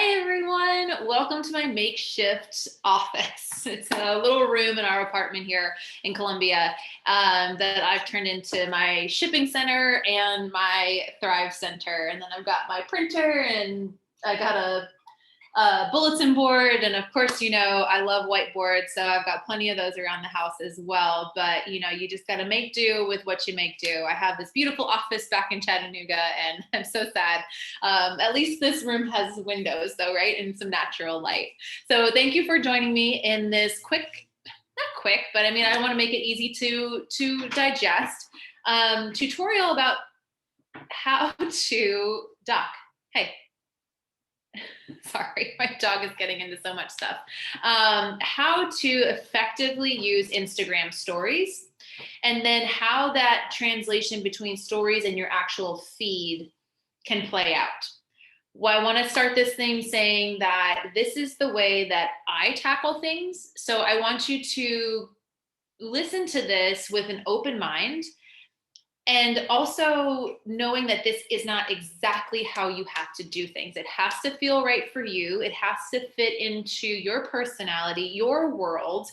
everyone. Welcome to my makeshift office. It's a little room in our apartment here in Columbia that I've turned into my shipping center and my Thrive Center. And then I've got my printer and I got a bulletin board. And of course, I love whiteboards. So I've got plenty of those around the house as well. But, you just got to make do with what you make do. I have this beautiful office back in Chattanooga and I'm so sad. At least this room has windows though, right? And some natural light. So thank you for joining me in this not quick, but I want to make it easy to digest tutorial about how to dock. Hey, sorry, my dog is getting into so much stuff. How to effectively use Instagram stories, and then how that translation between stories and your actual feed can play out. Well, I want to start this thing saying that this is the way that I tackle things. So I want you to listen to this with an open mind, and also knowing that this is not exactly how you have to do things. It has to feel right for you. It has to fit into your personality, your world,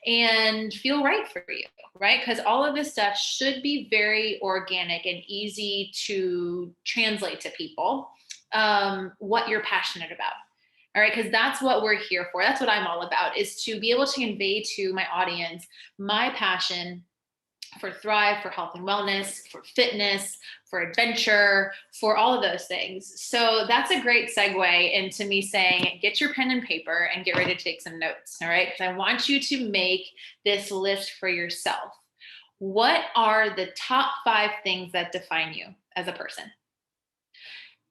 and feel right for you, right? Because all of this stuff should be very organic and easy to translate to people, what you're passionate about. All right, because that's what we're here for. That's what I'm all about, is to be able to convey to my audience my passion for Thrive, for health and wellness, for fitness, for adventure, for all of those things. So that's a great segue into me saying, get your pen and paper and get ready to take some notes. All right, because I want you to make this list for yourself. What are the top 5 things that define you as a person?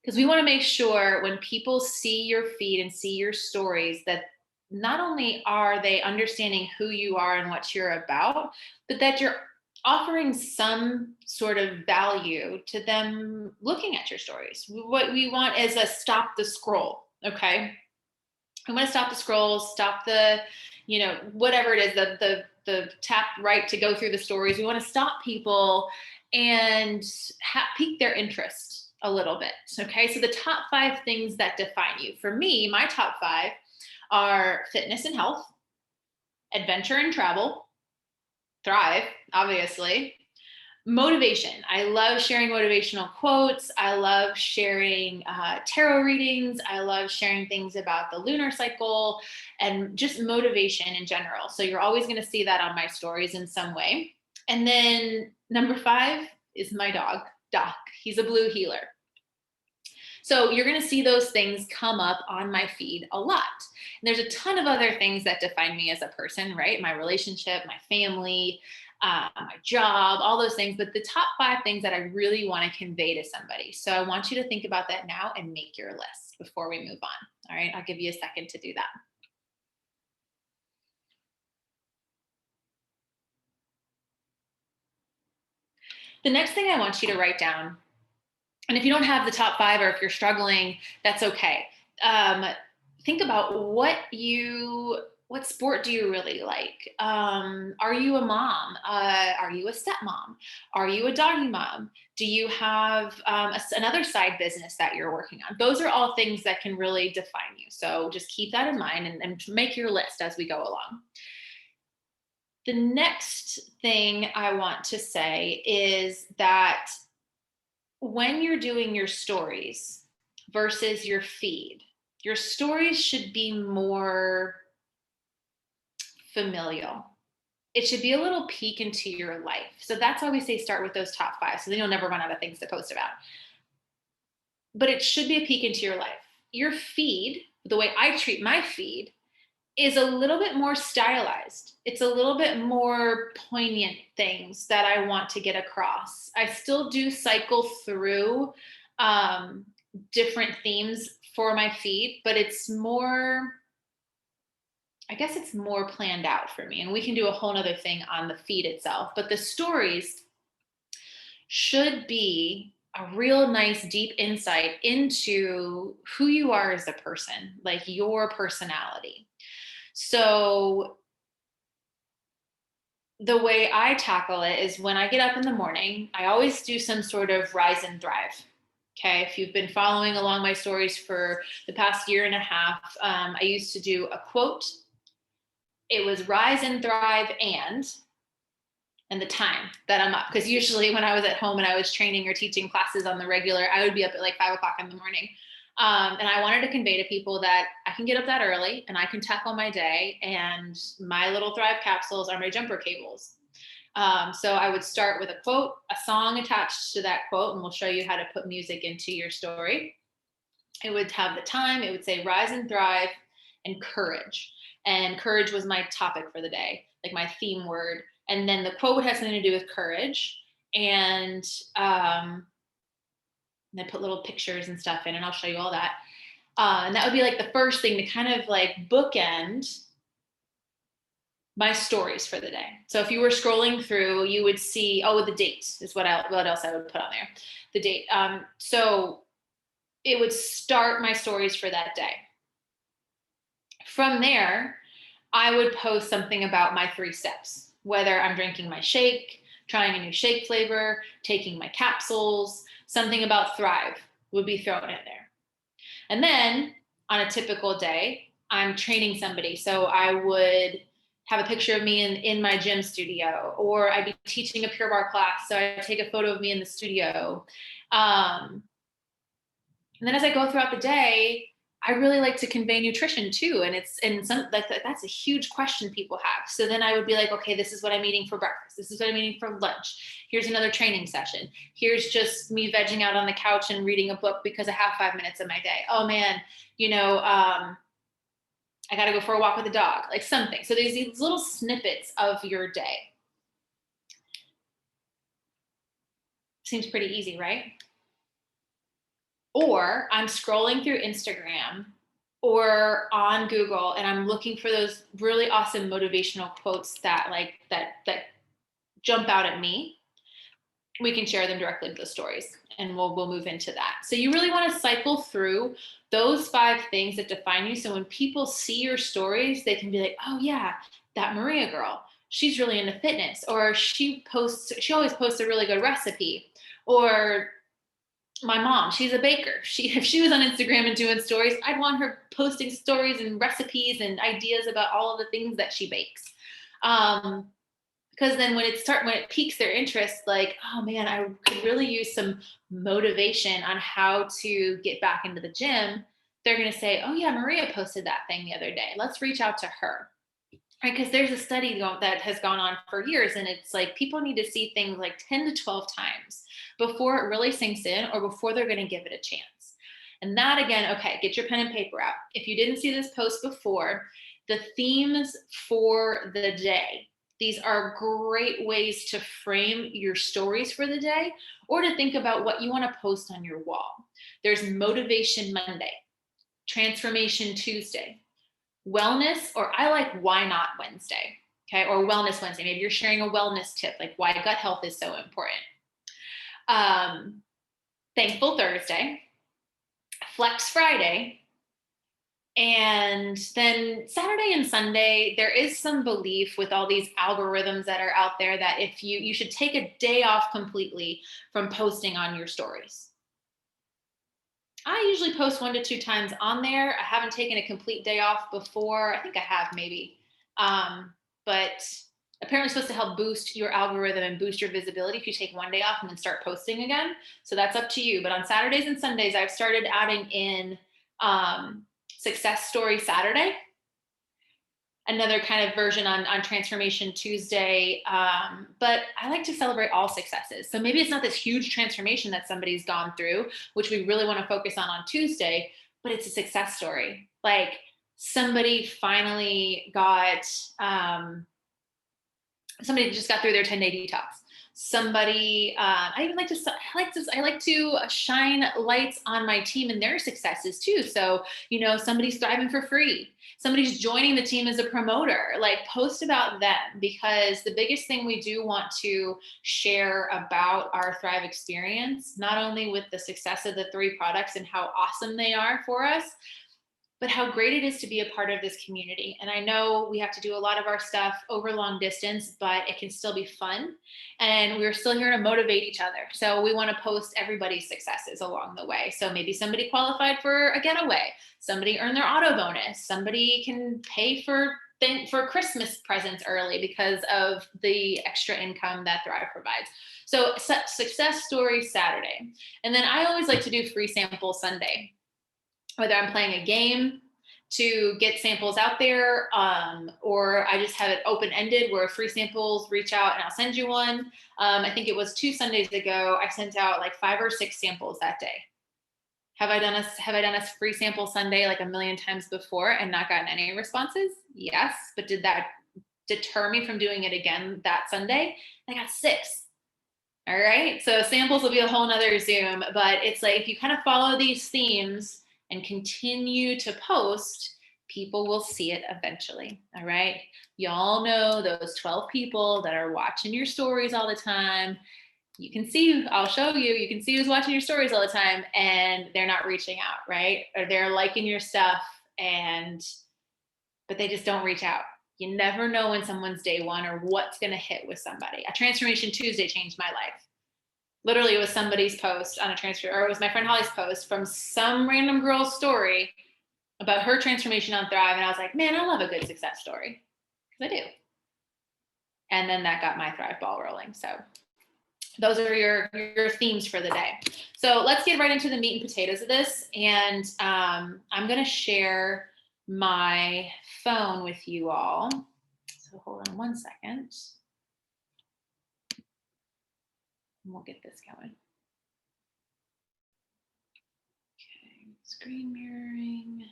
Because we want to make sure when people see your feed and see your stories that not only are they understanding who you are and what you're about, but that you're offering some sort of value to them looking at your stories. What we want is a stop the scroll, okay? I'm going to stop the scroll, stop the, whatever it is, the tap right to go through the stories. We want to stop people and pique their interest a little bit, okay? So the top 5 things that define you. For me, my top 5 are fitness and health, adventure and travel, Thrive, obviously. Motivation. I love sharing motivational quotes. I love sharing tarot readings. I love sharing things about the lunar cycle and just motivation in general. So you're always going to see that on my stories in some way. And then number 5 is my dog, Doc. He's a blue heeler. So you're going to see those things come up on my feed a lot. And there's a ton of other things that define me as a person, right? My relationship, my family, my job, all those things. But the top 5 things that I really want to convey to somebody. So I want you to think about that now and make your list before we move on. All right, I'll give you a second to do that. The next thing I want you to write down, and if you don't have the top 5 or if you're struggling, that's okay. Think about what sport do you really like? Are you a mom? Are you a stepmom? Are you a doggy mom? Do you have another side business that you're working on? Those are all things that can really define you. So just keep that in mind and make your list as we go along. The next thing I want to say is that when you're doing your stories versus your feed, your stories should be more familial. It should be a little peek into your life. So that's why we say start with those top 5. So then you'll never run out of things to post about. But it should be a peek into your life. Your feed, the way I treat my feed, is a little bit more stylized. It's a little bit more poignant things that I want to get across. I still do cycle through different themes for my feed, but it's more planned out for me. And we can do a whole nother thing on the feed itself. But the stories should be a real nice, deep insight into who you are as a person, like your personality. So the way I tackle it is when I get up in the morning, I always do some sort of rise and thrive. Okay, if you've been following along my stories for the past year and a half, I used to do a quote. It was rise and thrive and the time that I'm up. Because usually when I was at home and I was training or teaching classes on the regular, I would be up at like 5 o'clock in the morning. And I wanted to convey to people that I can get up that early and I can tackle my day. And my little Thrive capsules are my jumper cables. So I would start with a quote, a song attached to that quote, and we'll show you how to put music into your story. It would have the time, it would say rise and thrive and courage. And courage was my topic for the day, like my theme word. And then the quote would have something to do with courage. And I put little pictures and stuff in, and I'll show you all that. And that would be like the first thing to kind of like bookend my stories for the day. So if you were scrolling through, you would see, oh, the date is what else I would put on there. The date. So it would start my stories for that day. From there, I would post something about my 3 steps, whether I'm drinking my shake, trying a new shake flavor, taking my capsules, something about Thrive would be thrown in there. And then on a typical day, I'm training somebody. So I would have a picture of me in my gym studio, or I'd be teaching a Pure Barre class. So I'd take a photo of me in the studio. And then as I go throughout the day, I really like to convey nutrition too. And that's a huge question people have. So then I would be like, okay, this is what I'm eating for breakfast. This is what I'm eating for lunch. Here's another training session. Here's just me vegging out on the couch and reading a book because I have 5 minutes of my day. Oh man, I got to go for a walk with the dog, like something. So there's these little snippets of your day. Seems pretty easy, right? Or I'm scrolling through Instagram or on Google and I'm looking for those really awesome motivational quotes that jump out at me. We can share them directly with the stories and we'll move into that. So you really want to cycle through those 5 things that define you. So when people see your stories, they can be like, oh yeah, that Maria girl, she's really into fitness, or she always posts a really good recipe, or my mom, she's a baker. If she was on Instagram and doing stories, I'd want her posting stories and recipes and ideas about all of the things that she bakes. Because then when it piques their interest, like, oh man, I could really use some motivation on how to get back into the gym. They're going to say, oh yeah, Maria posted that thing the other day. Let's reach out to her. Right? Because there's a study that has gone on for years, and it's like people need to see things like 10 to 12 times before it really sinks in or before they're going to give it a chance. And that again, okay, get your pen and paper out. If you didn't see this post before, the themes for the day. These are great ways to frame your stories for the day or to think about what you want to post on your wall. There's Motivation Monday, Transformation Tuesday, Wellness, or I like Why Not Wednesday, okay, or Wellness Wednesday. Maybe you're sharing a wellness tip, like why gut health is so important. Thankful Thursday, Flex Friday, and then Saturday and Sunday, there is some belief with all these algorithms that are out there that if you should take a day off completely from posting on your stories. I usually post 1 to 2 times on there. I haven't taken a complete day off before. I think I have maybe. But apparently it's supposed to help boost your algorithm and boost your visibility if you take 1 day off and then start posting again. So that's up to you. But on Saturdays and Sundays, I've started adding in Success Story Saturday, another kind of version on Transformation Tuesday. But I like to celebrate all successes. So maybe it's not this huge transformation that somebody's gone through, which we really want to focus on Tuesday, but it's a success story. Like somebody finally somebody just got through their 10-day detox. Somebody, I like to shine lights on my team and their successes too. So, somebody's thriving for free. Somebody's joining the team as a promoter, like post about them, because the biggest thing we do want to share about our Thrive experience, not only with the success of the 3 products and how awesome they are for us, but how great it is to be a part of this community. And I know we have to do a lot of our stuff over long distance, but it can still be fun. And we're still here to motivate each other. So we want to post everybody's successes along the way. So maybe somebody qualified for a getaway, somebody earned their auto bonus, somebody can pay for Christmas presents early because of the extra income that Thrive provides. So success story Saturday. And then I always like to do free sample Sunday, whether I'm playing a game to get samples out there, or I just have it open-ended where free samples reach out and I'll send you one. I think it was 2 Sundays ago, I sent out like 5 or 6 samples that day. Have I done a free sample Sunday like a million times before and not gotten any responses? Yes, but did that deter me from doing it again that Sunday? I got 6. All right, so samples will be a whole nother Zoom, but it's like if you kind of follow these themes and continue to post, people will see it eventually. All right, y'all know those 12 people that are watching your stories all the time. You can see, I'll show you, you can see who's watching your stories all the time and they're not reaching out, right? Or they're liking your stuff but they just don't reach out. You never know when someone's day one or what's going to hit with somebody. A Transformation Tuesday changed my life. Literally, it was somebody's post on a transfer, or it was my friend Holly's post from some random girl's story about her transformation on Thrive. And I was like, man, I love a good success story. Because I do. And then that got my Thrive ball rolling. So those are your themes for the day. So let's get right into the meat and potatoes of this. And I'm going to share my phone with you all. So hold on one second. And we'll get this going. Okay, screen mirroring.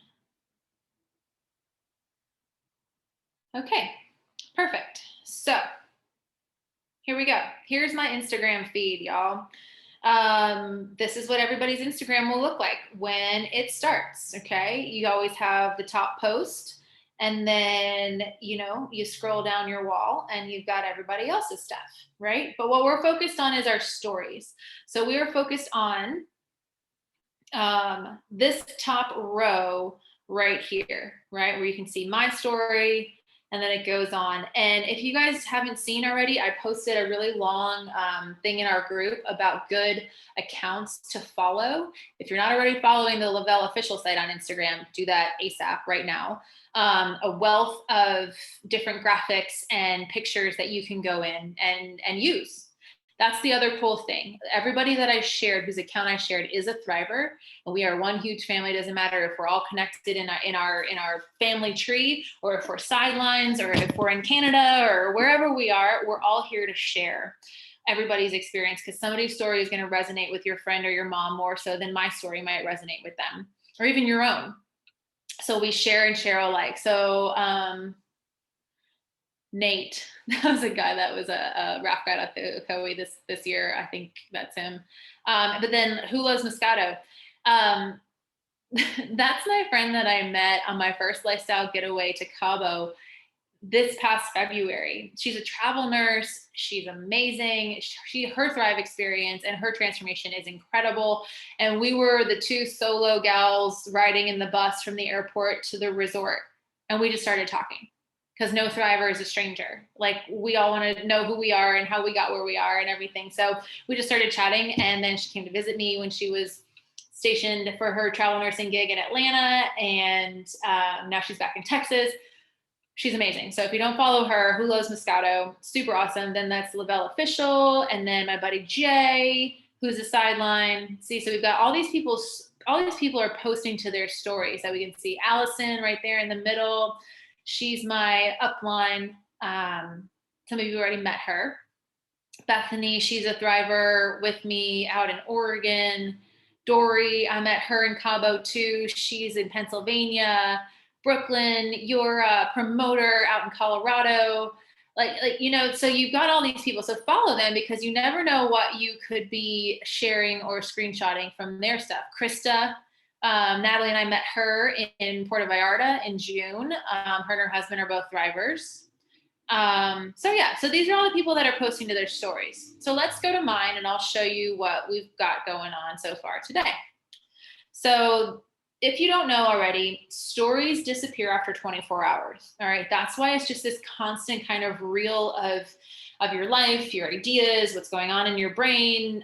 Okay, perfect. So here we go. Here's my Instagram feed, y'all. This is what everybody's Instagram will look like when it starts, okay? You always have the top post, and then, you scroll down your wall and you've got everybody else's stuff, right? But what we're focused on is our stories. So we are focused on this top row right here, right? Where you can see my story, and then it goes on. And if you guys haven't seen already, I posted a really long thing in our group about good accounts to follow. If you're not already following the Lavelle official site on Instagram, do that ASAP right now. A wealth of different graphics and pictures that you can go in and use. That's the other cool thing. Everybody that I shared, whose account I shared, is a Thriver, and we are one huge family. It doesn't matter if we're all connected in our family tree, or if we're sidelines, or if we're in Canada, or wherever we are. We're all here to share everybody's experience, because somebody's story is going to resonate with your friend or your mom more so than my story might resonate with them, or even your own. So we share and share alike. So Nate, that was a guy that was a rap guy at the COE this year. I think that's him. But then Hulo's Moscato. That's my friend that I met on my first lifestyle getaway to Cabo this past February. She's a travel nurse. She's amazing. Her Thrive experience and her transformation is incredible. And we were the 2 solo gals riding in the bus from the airport to the resort. And we just started talking. Because no Thriver is a stranger. Like, we all want to know who we are and how we got where we are and everything. So we just started chatting, and then she came to visit me when she was stationed for her travel nursing gig in Atlanta, and now she's back in Texas. She's amazing. So if you don't follow her, Hulo's Moscato, super awesome. Then that's Lavelle Official, and then my buddy Jay, who's a sideline. See, so we've got all these people are posting to their stories that we can see. Allison right there in the middle. She's my upline. Some of you already met her. Bethany, she's a Thriver with me out in Oregon. Dory, I met her in Cabo too. She's in Pennsylvania. Brooklyn, you're a promoter out in Colorado. So you've got all these people. So follow them, because you never know what you could be sharing or screenshotting from their stuff. Krista, Natalie and I met her in Puerto Vallarta in June. Her and her husband are both Thrivers. So these are all the people that are posting to their stories. So let's go to mine, and I'll show you what we've got going on so far today. So if you don't know already, stories disappear after 24 hours. All right. That's why it's just this constant kind of reel of your life, your ideas, what's going on in your brain,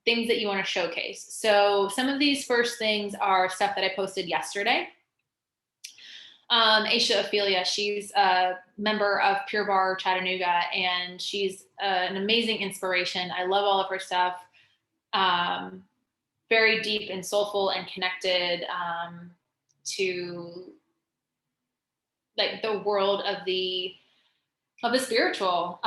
things that you want to showcase. So some of these first things are stuff that I posted yesterday. Aisha Ophelia, she's a member of Pure Barre Chattanooga, and she's an amazing inspiration. I love all of her stuff. Very deep and soulful and connected to like the world of the spiritual.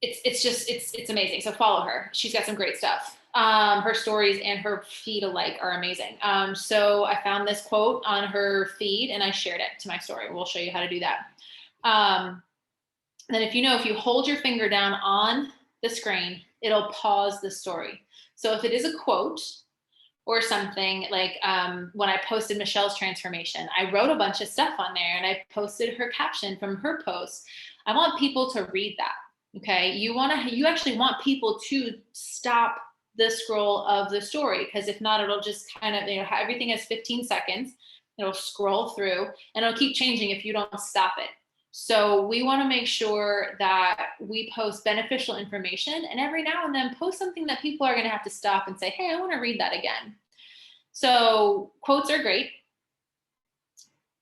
It's amazing. So follow her. She's got some great stuff. Her stories and her feed alike are amazing. So I found this quote on her feed and I shared it to my story. We'll show you how to do that. Then if you hold your finger down on the screen, it'll pause the story. So if it is a quote or something like when I posted Michelle's transformation, I wrote a bunch of stuff on there and I posted her caption from her post. I want people to read that. Okay. You actually want people to stop the scroll of the story, because if not, it'll just kind of, everything has 15 seconds. It'll scroll through and it'll keep changing if you don't stop it. So we want to make sure that we post beneficial information, and every now and then post something that people are going to have to stop and say, hey, I want to read that again. So quotes are great.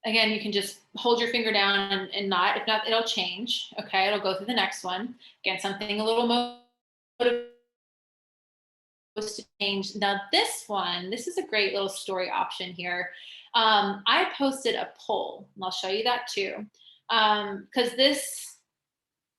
Again, you can just hold your finger down and not, if not, it'll change. Okay, it'll go through the next one. Again, something a little motivating to change. Now this is a great little story option here. I posted a poll, and I'll show you that too. Because this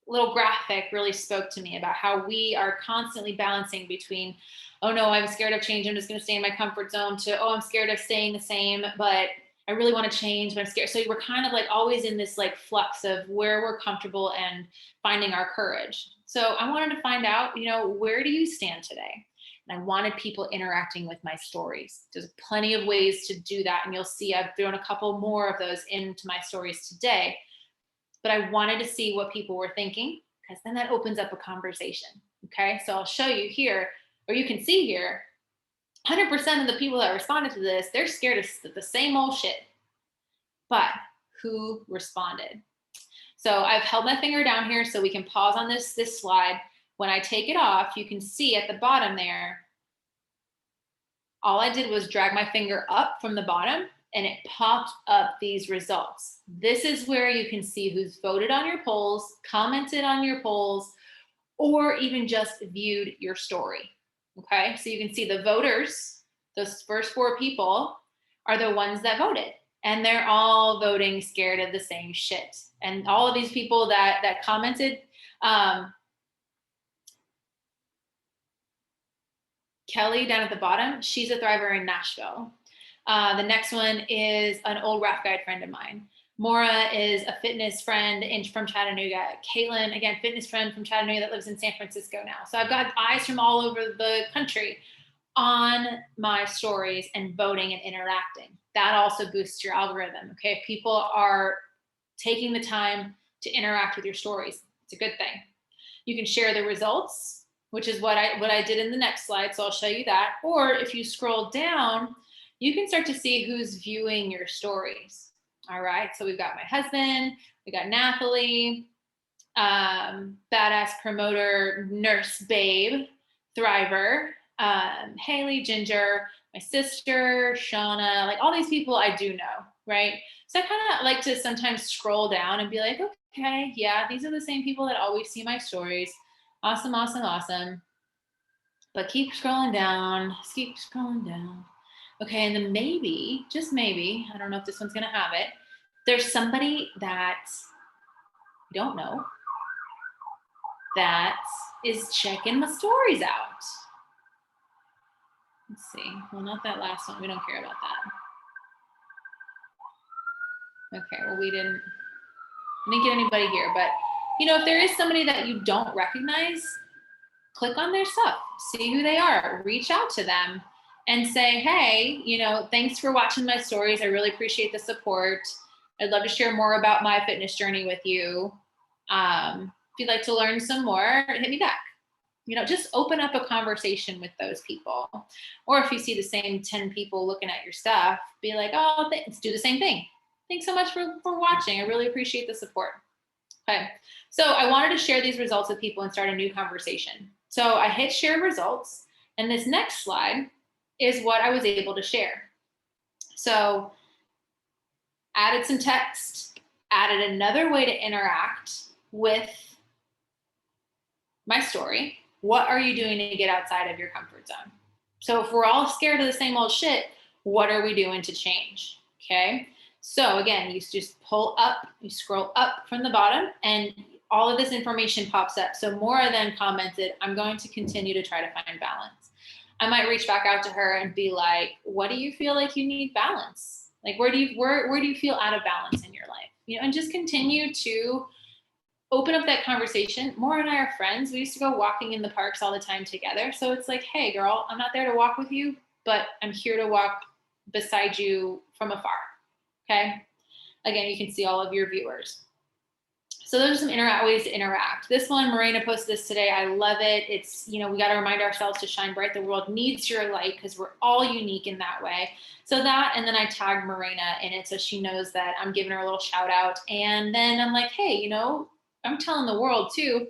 little graphic really spoke to me about how we are constantly balancing between, oh no, I'm scared of change, I'm just going to stay in my comfort zone, to, oh, I'm scared of staying the same, but I really want to change, but I'm scared. So we're kind of like always in this like flux of where we're comfortable and finding our courage. So I wanted to find out, where do you stand today? And I wanted people interacting with my stories. There's plenty of ways to do that. And you'll see I've thrown a couple more of those into my stories today. But I wanted to see what people were thinking, because then that opens up a conversation. Okay, so I'll show you here, or you can see here, 100% of the people that responded to this, they're scared of the same old shit. But who responded? So I've held my finger down here so we can pause on this slide. When I take it off, you can see at the bottom there, all I did was drag my finger up from the bottom and it popped up these results. This is where you can see who's voted on your polls, commented on your polls, or even just viewed your story. Okay, so you can see the voters, those first 4 people are the ones that voted, and they're all voting scared of the same shit. And all of these people that commented, Kelly down at the bottom, she's a thriver in Nashville. The next one is an old raft guide friend of mine. Maura is a fitness friend from Chattanooga. Caitlin, again, fitness friend from Chattanooga that lives in San Francisco now. So I've got eyes from all over the country on my stories and voting and interacting. That also boosts your algorithm. Okay, if people are taking the time to interact with your stories, it's a good thing. You can share the results, which is what I did in the next slide. So I'll show you that. Or if you scroll down, you can start to see who's viewing your stories. All right, so we've got my husband, we got Nathalie, badass promoter, nurse babe, thriver, Haley, Ginger, my sister, Shauna, like all these people I do know, right? So I kind of like to sometimes scroll down and be like, okay, yeah, these are the same people that always see my stories. Awesome, awesome, awesome. But keep scrolling down, keep scrolling down. Okay, and then maybe, just maybe, I don't know if this one's gonna have it, there's somebody that you don't know that is checking my stories out. Let's see, well, not that last one, we don't care about that. Okay, well, we didn't get anybody here, but if there is somebody that you don't recognize, click on their stuff, see who they are, reach out to them and say, hey, thanks for watching my stories. I really appreciate the support. I'd love to share more about my fitness journey with you. If you'd like to learn some more, hit me back. Just open up a conversation with those people. Or if you see the same 10 people looking at your stuff, be like, oh, let's do the same thing. Thanks so much for watching. I really appreciate the support. Okay. So I wanted to share these results with people and start a new conversation. So I hit share results, and this next slide is what I was able to share. So added some text, added another way to interact with my story. What are you doing to get outside of your comfort zone? So if we're all scared of the same old shit, what are we doing to change? Okay. So again, you just pull up, you scroll up from the bottom, and all of this information pops up. So Maura then commented, I'm going to continue to try to find balance. I might reach back out to her and be like, what do you feel like you need balance? Like, where do you feel out of balance in your life? And just continue to open up that conversation. Maura and I are friends. We used to go walking in the parks all the time together. So it's like, hey girl, I'm not there to walk with you, but I'm here to walk beside you from afar. Okay. Again, you can see all of your viewers. So those are some ways to interact. This one, Morena posted this today. I love it. It's, we got to remind ourselves to shine bright. The world needs your light because we're all unique in that way. So that, and then I tagged Morena in it so she knows that I'm giving her a little shout out. And then I'm like, hey, I'm telling the world too,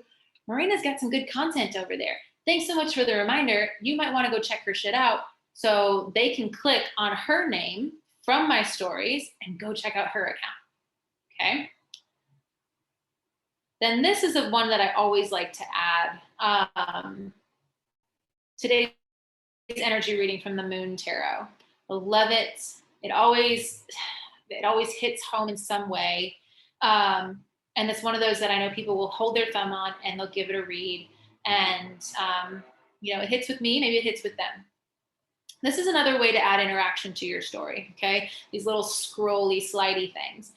Morena's got some good content over there. Thanks so much for the reminder. You might want to go check her shit out so they can click on her name from my stories and go check out her account. Okay. Then this is the one that I always like to add. Today's energy reading from the Moon Tarot. I love it. It always hits home in some way. And it's one of those that I know people will hold their thumb on and they'll give it a read. And, it hits with me, maybe it hits with them. This is another way to add interaction to your story, okay? These little scrolly, slidey things.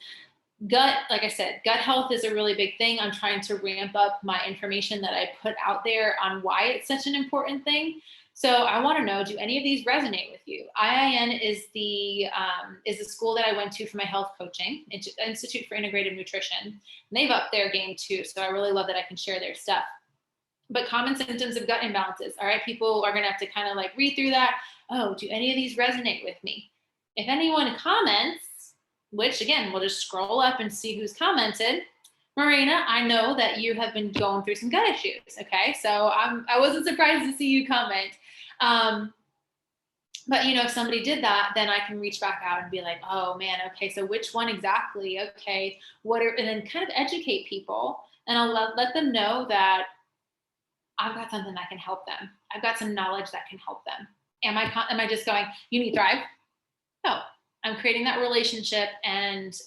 Gut, like I said, gut health is a really big thing. I'm trying to ramp up my information that I put out there on why it's such an important thing. So I want to know, do any of these resonate with you? IIN is the school that I went to for my health coaching, Institute for Integrative Nutrition. And they've upped their game too. So I really love that I can share their stuff. But common symptoms of gut imbalances. All right, people are going to have to kind of like read through that. Oh, do any of these resonate with me? If anyone comments, which again, we'll just scroll up and see who's commented. Marina, I know that you have been going through some gut issues. Okay, so I wasn't surprised to see you comment. But if somebody did that, then I can reach back out and be like, oh man, okay, so which one exactly? Okay, and then kind of educate people, and I'll let them know that I've got something that can help them. I've got some knowledge that can help them. Am I just going, you need Thrive? No, I'm creating that relationship and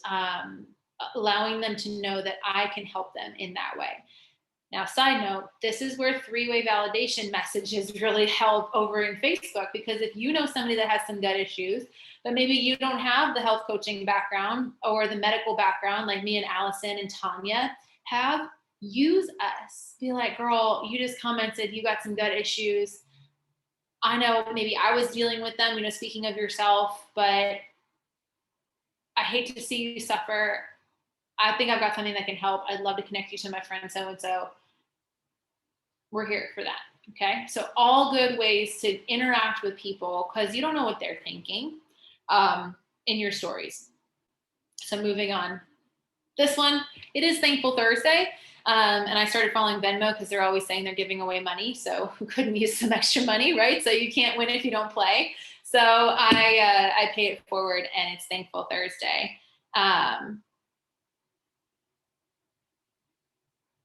allowing them to know that I can help them in that way. Now, side note, this is where three-way validation messages really help over in Facebook, because if you know somebody that has some gut issues, but maybe you don't have the health coaching background or the medical background like me and Allison and Tanya have, use us. Be like, girl, you just commented you got some gut issues. I know maybe I was dealing with them, speaking of yourself, but I hate to see you suffer. I think I've got something that can help. I'd love to connect you to my friend so-and-so. We're here for that, okay? So all good ways to interact with people, because you don't know what they're thinking in your stories. So moving on. This one, it is Thankful Thursday. And I started following Venmo because they're always saying they're giving away money. So who couldn't use some extra money, right? So you can't win if you don't play. So I pay it forward, and it's Thankful Thursday.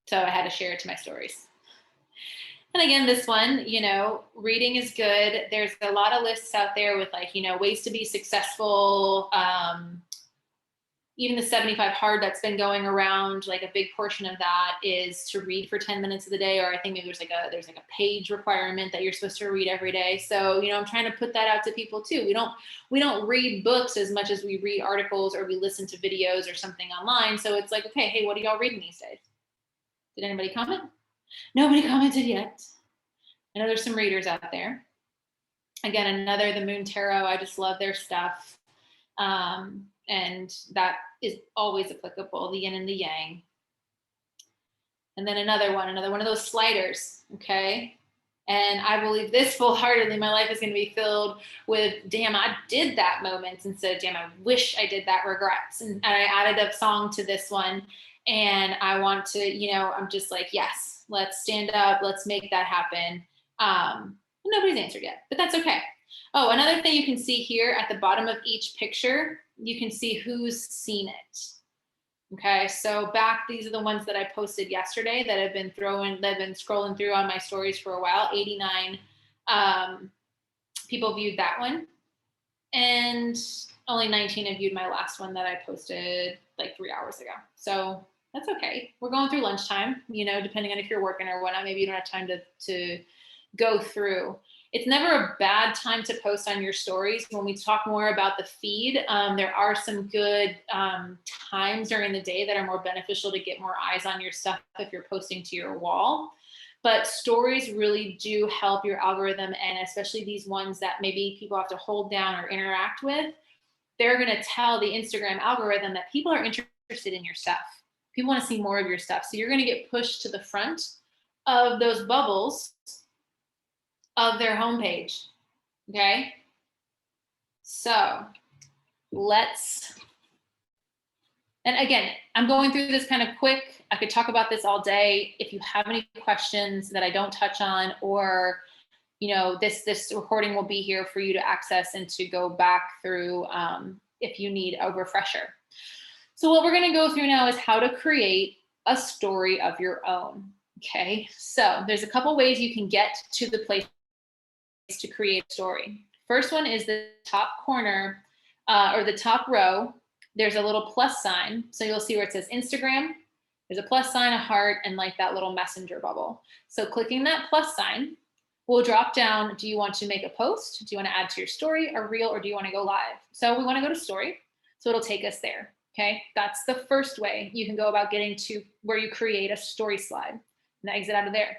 So I had to share it to my stories. And again, this one, reading is good. There's a lot of lists out there with ways to be successful. Even the 75 hard that's been going around, like a big portion of that is to read for 10 minutes of the day, or I think maybe there's like a page requirement that you're supposed to read every day. So, I'm trying to put that out to people too. We don't read books as much as we read articles or we listen to videos or something online. So it's like, okay, hey, what are y'all reading these days? Did anybody comment? Nobody commented yet. I know there's some readers out there. Again, the Moon Tarot. I just love their stuff. And that is always applicable, the yin and the yang. And then another one of those sliders, okay? And I believe this full-heartedly. My life is going to be filled with, damn, I did that moments, instead of, damn, I wish I did that regrets. And I added a song to this one. And I want to, you know, I'm just like, yes, let's stand up. Let's make that happen. Nobody's answered yet, but that's okay. Oh, another thing you can see here at the bottom of each picture, you can see who's seen it. Okay, so back, these are the ones that I posted yesterday that have been scrolling through on my stories for a while. 89 people viewed that one. And only 19 have viewed my last one that I posted like 3 hours ago. So that's okay. We're going through lunchtime, you know, depending on if you're working or whatnot, maybe you don't have time to go through. It's never a bad time to post on your stories. When we talk more about the feed, there are some good times during the day that are more beneficial to get more eyes on your stuff if you're posting to your wall. But stories really do help your algorithm, and especially these ones that maybe people have to hold down or interact with, they're going to tell the Instagram algorithm that people are interested in your stuff. People want to see more of your stuff. So you're going to get pushed to the front of those bubbles of their homepage. Okay. So and again, I'm going through this kind of quick. I could talk about this all day. If you have any questions that I don't touch on, or, you know, this recording will be here for you to access and to go back through if you need a refresher. So what we're going to go through now is how to create a story of your own. Okay, so there's a couple ways you can get to the place to create a story. First one is the top corner or the top row. There's a little plus sign. So you'll see where it says Instagram. There's a plus sign, a heart, and like that little messenger bubble. So clicking that plus sign will drop down. Do you want to make a post? Do you want to add to your story, a reel, or do you want to go live? So we want to go to story. So it'll take us there. Okay, that's the first way you can go about getting to where you create a story slide and exit out of there.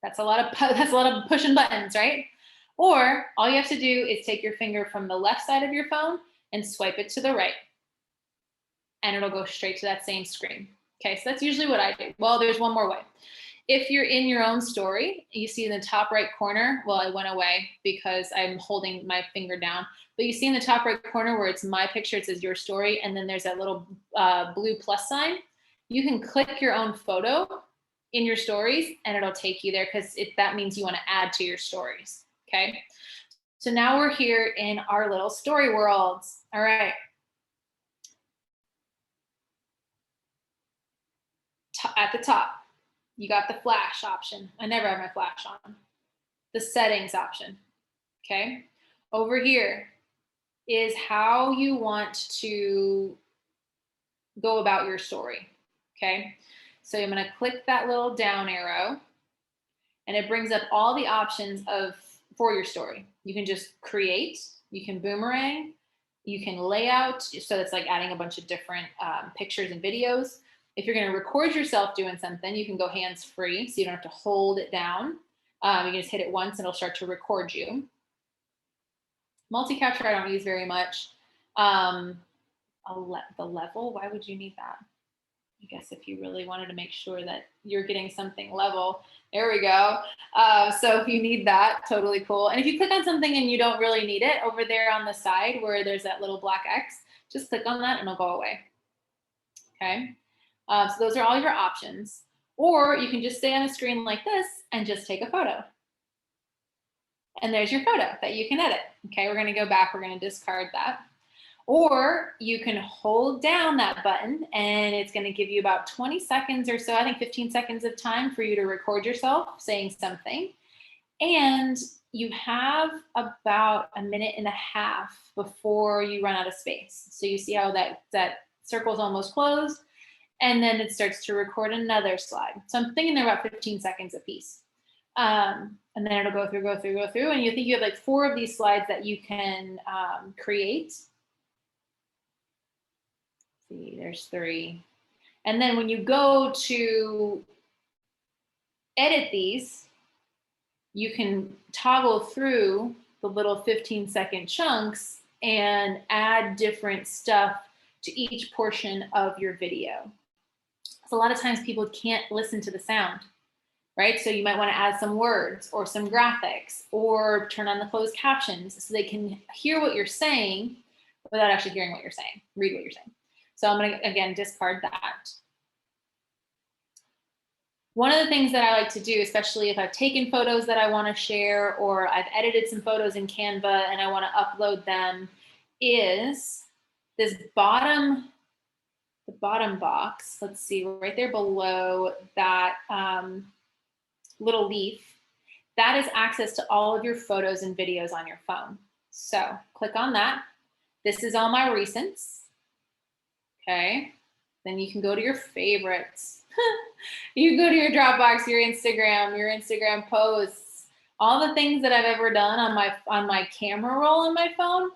That's a lot of pushing buttons, right? Or all you have to do is take your finger from the left side of your phone and swipe it to the right, and it'll go straight to that same screen. Okay, so that's usually what I do. Well, there's one more way. If you're in your own story, you see in the top right corner, well, it went away because I'm holding my finger down, but you see in the top right corner where it's my picture, it says your story, and then there's that little blue plus sign. You can click your own photo in your stories and it'll take you there, because that means you want to add to your stories. Okay, so now we're here in our little story worlds. All right. At the top, you got the flash option. I never have my flash on. The settings option. Okay. Over here is how you want to go about your story. Okay. So I'm going to click that little down arrow, and it brings up all the options for your story. You can just create, you can boomerang, you can layout. So it's like adding a bunch of different pictures and videos. If you're going to record yourself doing something, you can go hands-free, so you don't have to hold it down. You can just hit it once and it'll start to record you. Multi-capture I don't use very much. The level, why would you need that? I guess if you really wanted to make sure that you're getting something level, there we go. So if you need that, totally cool. And if you click on something and you don't really need it, over there on the side where there's that little black X, just click on that and it'll go away. Okay. So those are all your options. Or you can just stay on a screen like this and just take a photo. And there's your photo that you can edit. Okay, we're going to go back. We're going to discard that. Or you can hold down that button and it's going to give you about 20 seconds or so, I think 15 seconds of time for you to record yourself saying something. And you have about a minute and a half before you run out of space. So you see how that circle's almost closed, and then it starts to record another slide. So I'm thinking they're about 15 seconds a piece. And then it'll go through, and you think you have like 4 of these slides that you can create. See, there's 3. And then when you go to edit these, you can toggle through the little 15-second chunks and add different stuff to each portion of your video. So a lot of times people can't listen to the sound. right? So you might want to add some words or some graphics or turn on the closed captions so they can hear what you're saying without actually hearing what you're saying, read what you're saying. So I'm going to, again, discard that. One of the things that I like to do, especially if I've taken photos that I want to share or I've edited some photos in Canva and I want to upload them, is this bottom box. Let's see, right there below that little leaf, that is access to all of your photos and videos on your phone. So click on that. This is all my recents. Okay. Then you can go to your favorites. You can go to your Dropbox, your Instagram posts, all the things that I've ever done on my camera roll on my phone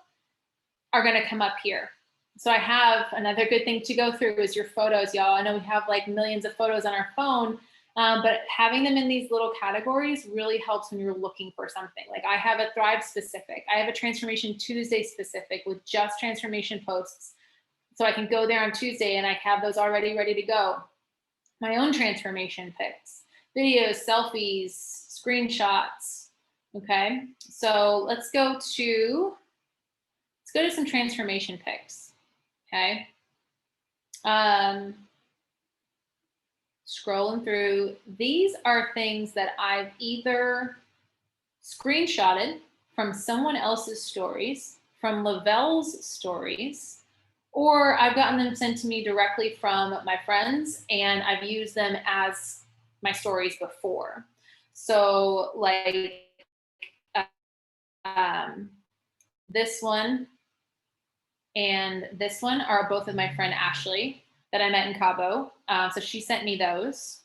are going to come up here. So I have another good thing to go through is your photos, y'all. I know we have like millions of photos on our phone, but having them in these little categories really helps when you're looking for something. Like I have a Thrive specific, I have a Transformation Tuesday specific with just transformation posts. So I can go there on Tuesday and I have those already ready to go. My own transformation pics, videos, selfies, screenshots. Okay, so let's go to some transformation pics. Okay. Scrolling through, these are things that I've either screenshotted from someone else's stories, from Lavelle's stories, or I've gotten them sent to me directly from my friends and I've used them as my stories before. So like this one and this one are both of my friend Ashley that I met in Cabo. So she sent me those.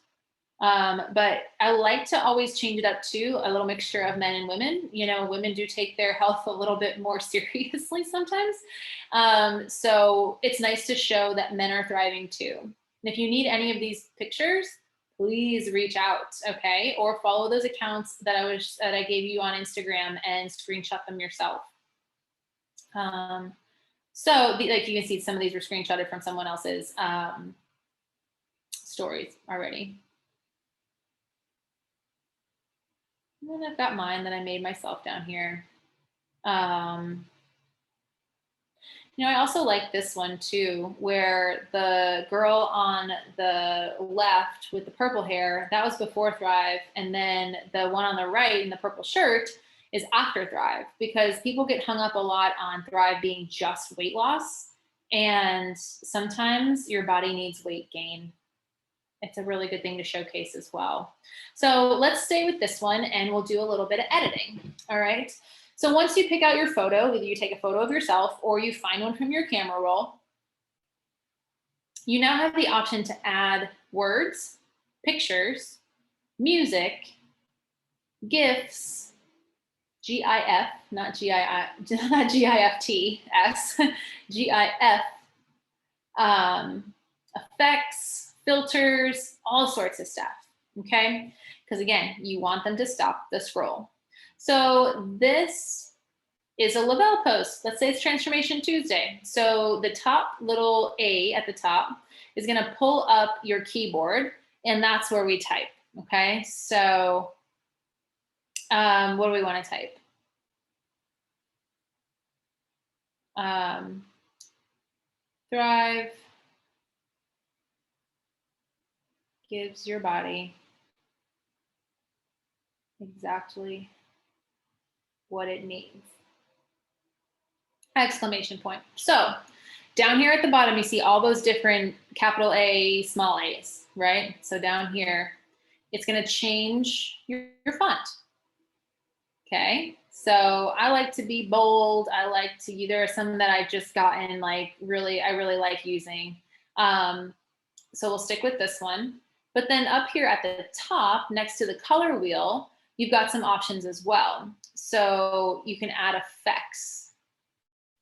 But I like to always change it up too, a little mixture of men and women. You know, women do take their health a little bit more seriously sometimes. So it's nice to show that men are thriving too. And if you need any of these pictures, please reach out, okay? Or follow those accounts that I gave you on Instagram and screenshot them yourself. Like you can see some of these were screenshotted from someone else's stories already. And then I've got mine that I made myself down here. You know, I also like this one too, where the girl on the left with the purple hair, that was before Thrive. And then the one on the right in the purple shirt is after Thrive, because people get hung up a lot on Thrive being just weight loss. And sometimes your body needs weight gain. It's a really good thing to showcase as well. So let's stay with this one and we'll do a little bit of editing. All right. So once you pick out your photo, whether you take a photo of yourself or you find one from your camera roll, you now have the option to add words, pictures, music, GIFs, GIF, not GIFTs, GIF, effects, filters, all sorts of stuff, okay? Because again, you want them to stop the scroll. So this is a Lavelle post. Let's say it's Transformation Tuesday. So the top little A at the top is gonna pull up your keyboard and that's where we type, okay? So what do we wanna type? Thrive gives your body exactly what it needs. Exclamation point. So down here at the bottom, you see all those different capital A, small a's, right? So down here, it's gonna change your font, okay? So I like to be bold. I like to, there are some that I've just gotten like I really like using. So we'll stick with this one. But then up here at the top, next to the color wheel, you've got some options as well. So you can add effects.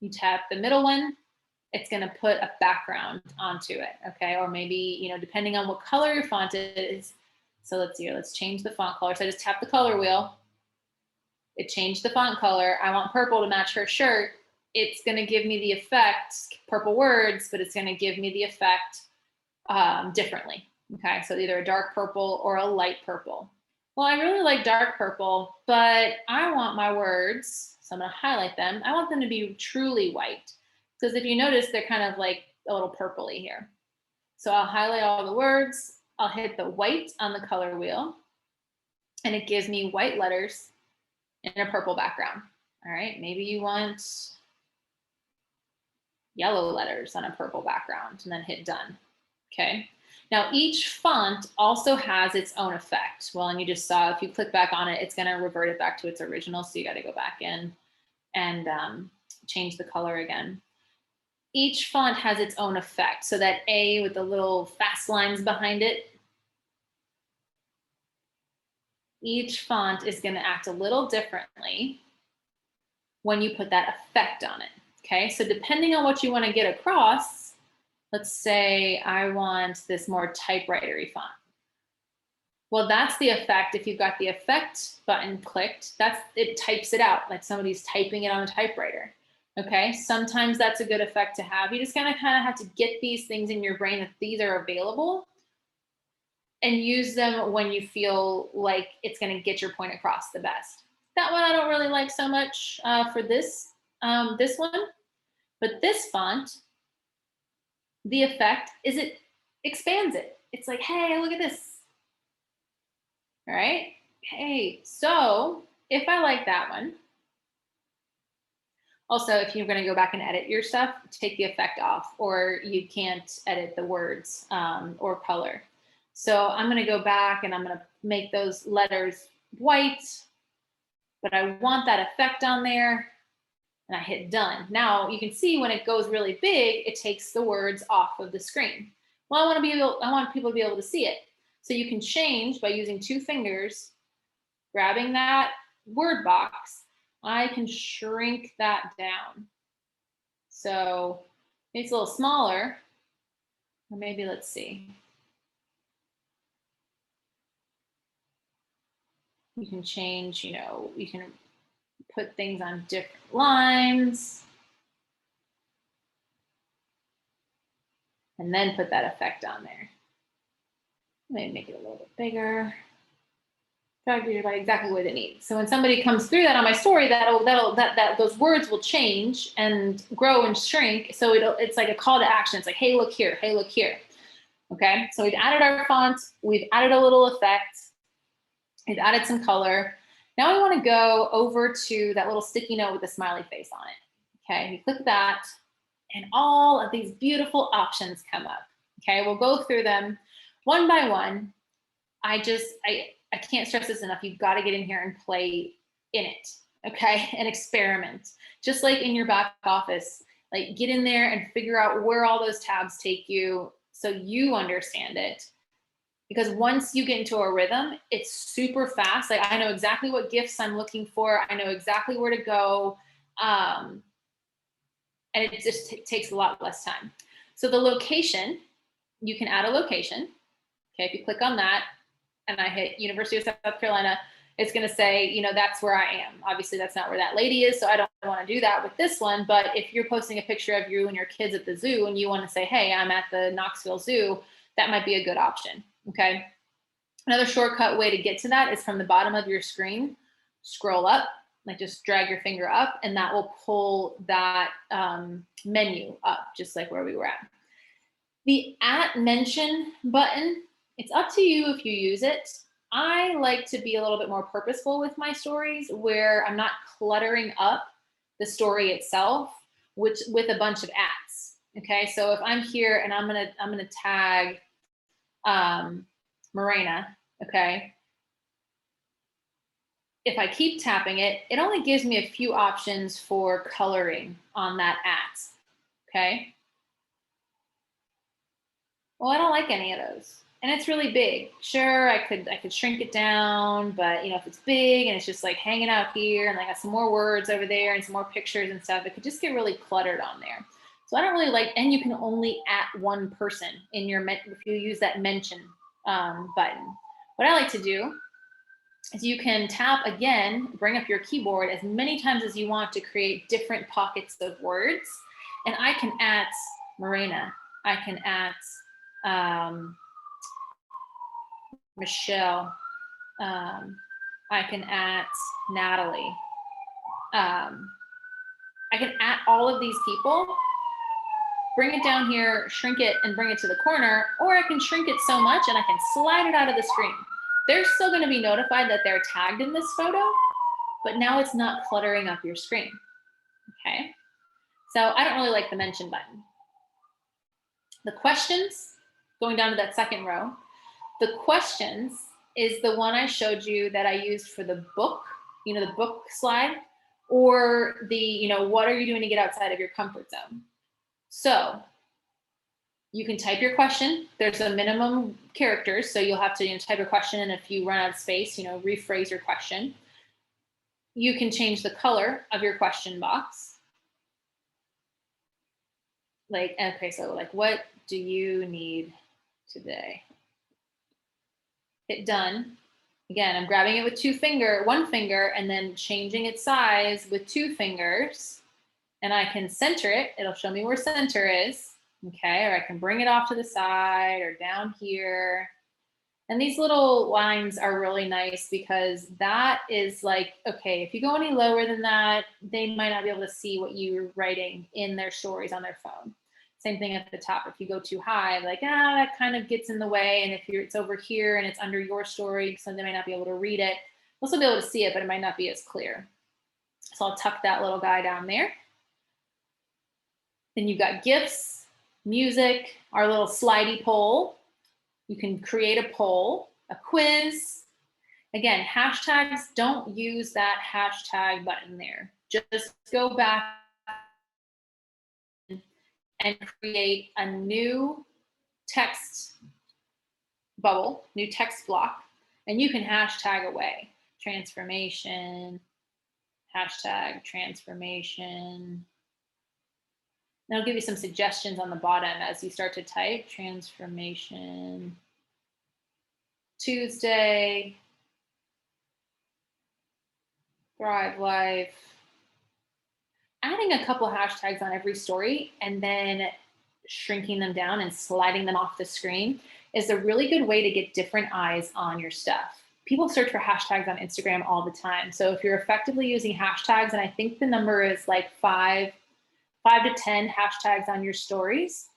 You tap the middle one, it's gonna put a background onto it, okay? Or maybe, you know, depending on what color your font is. So let's see, let's change the font color. So I just tap the color wheel. It changed the font color. I want purple to match her shirt. It's gonna give me the effect, purple words, but it's gonna give me the effect differently. Okay, so either a dark purple or a light purple. Well, I really like dark purple, but I want my words, so I'm gonna highlight them. I want them to be truly white. Because if you notice, they're kind of like a little purpley here. So I'll highlight all the words. I'll hit the white on the color wheel, and it gives me white letters in a purple background. All right, maybe you want yellow letters on a purple background, and then hit done. Okay. Now each font also has its own effect. Well, and you just saw if you click back on it, it's going to revert it back to its original. So you got to go back in and change the color again. Each font has its own effect. So that A with the little fast lines behind it, each font is going to act a little differently when you put that effect on it. Okay, so depending on what you want to get across, let's say I want this more typewritery font. Well, that's the effect. If you've got the effect button clicked, it types it out like somebody's typing it on a typewriter. Okay, sometimes that's a good effect to have. You just kind of have to get these things in your brain that these are available and use them when you feel like it's going to get your point across the best. That one I don't really like so much for this one, but this font, the effect is it expands it. It's like, hey, look at this. All right. Hey, so if I like that one, also, if you're going to go back and edit your stuff, take the effect off, or you can't edit the words or color. So I'm going to go back and I'm going to make those letters white, but I want that effect on there. And I hit done. Now you can see when it goes really big, it takes the words off of the screen. Well, I want people to be able to see it. So you can change by using 2 fingers, grabbing that word box. I can shrink that down. So it's a little smaller, or maybe let's see. You can change, you can put things on different lines. And then put that effect on there. Maybe make it a little bit bigger. Try to do it exactly what it needs. So when somebody comes through that on my story, those words will change and grow and shrink. So it's like a call to action. It's like, hey, look here. Hey, look here. Okay. So we've added our font. We've added a little effect. We've added some color. Now we want to go over to that little sticky note with the smiley face on it. Okay. You click that, and all of these beautiful options come up. Okay, we'll go through them one by one. I can't stress this enough. You've got to get in here and play in it, okay, and experiment. Just like in your back office, like get in there and figure out where all those tabs take you so you understand it. Because once you get into a rhythm, it's super fast. Like I know exactly what gifts I'm looking for. I know exactly where to go. And it just takes a lot less time. So the location, you can add a location. Okay, if you click on that and I hit University of South Carolina, it's going to say, that's where I am. Obviously, that's not where that lady is, so I don't want to do that with this one. But if you're posting a picture of you and your kids at the zoo and you want to say, hey, I'm at the Knoxville Zoo, that might be a good option, okay? Another shortcut way to get to that is from the bottom of your screen, scroll up, like just drag your finger up, and that will pull that menu up, just like where we were at. The @mention button, it's up to you if you use it. I like to be a little bit more purposeful with my stories where I'm not cluttering up the story itself with a bunch of @s. Okay, so if I'm here and I'm gonna tag Morena, okay. If I keep tapping it, it only gives me a few options for coloring on that @ okay? Well, I don't like any of those. And it's really big. Sure, I could shrink it down, but if it's big and it's just like hanging out here and I got some more words over there and some more pictures and stuff, it could just get really cluttered on there. So I don't really like, and you can only @one person in your, if you use that mention button. What I like to do is you can tap again, bring up your keyboard as many times as you want to create different pockets of words. And I can Morena, I can Michelle, I can at Natalie. I can at all of these people, bring it down here, shrink it, and bring it to the corner, or I can shrink it so much and I can slide it out of the screen. They're still going to be notified that they're tagged in this photo, but now it's not cluttering up your screen. Okay, so I don't really like the mention button. The questions, going down to that second row, the questions is the one I showed you that I used for the book, you know, the book slide, or the, you know, what are you doing to get outside of your comfort zone? So you can type your question. There's a minimum characters, so you'll have to, you know, type a question, and if you run out of space, you know, rephrase your question. You can change the color of your question box. Like, okay, so like, what do you need today? Hit done. Again, I'm grabbing it with one finger, and then changing its size with 2 fingers. And I can center it. It'll show me where center is. Okay, or I can bring it off to the side or down here. And these little lines are really nice because that is like, okay, if you go any lower than that, they might not be able to see what you're writing in their stories on their phone. Same thing at the top. If you go too high, like, that kind of gets in the way. And if it's over here and it's under your story, so they might not be able to read it. They'll still be able to see it, but it might not be as clear. So I'll tuck that little guy down there. Then you've got GIFs, music, our little slidey poll. You can create a poll, a quiz. Again, hashtags, don't use that hashtag button there. Just go back and create a new text bubble, new text block, and you can hashtag away. Transformation, hashtag transformation. And I'll give you some suggestions on the bottom as you start to type. Transformation Tuesday, Thrive Life. Adding a couple hashtags on every story and then shrinking them down and sliding them off the screen is a really good way to get different eyes on your stuff. People search for hashtags on Instagram all the time. So if you're effectively using hashtags, and I think the number is like 5 to 10 hashtags on your stories,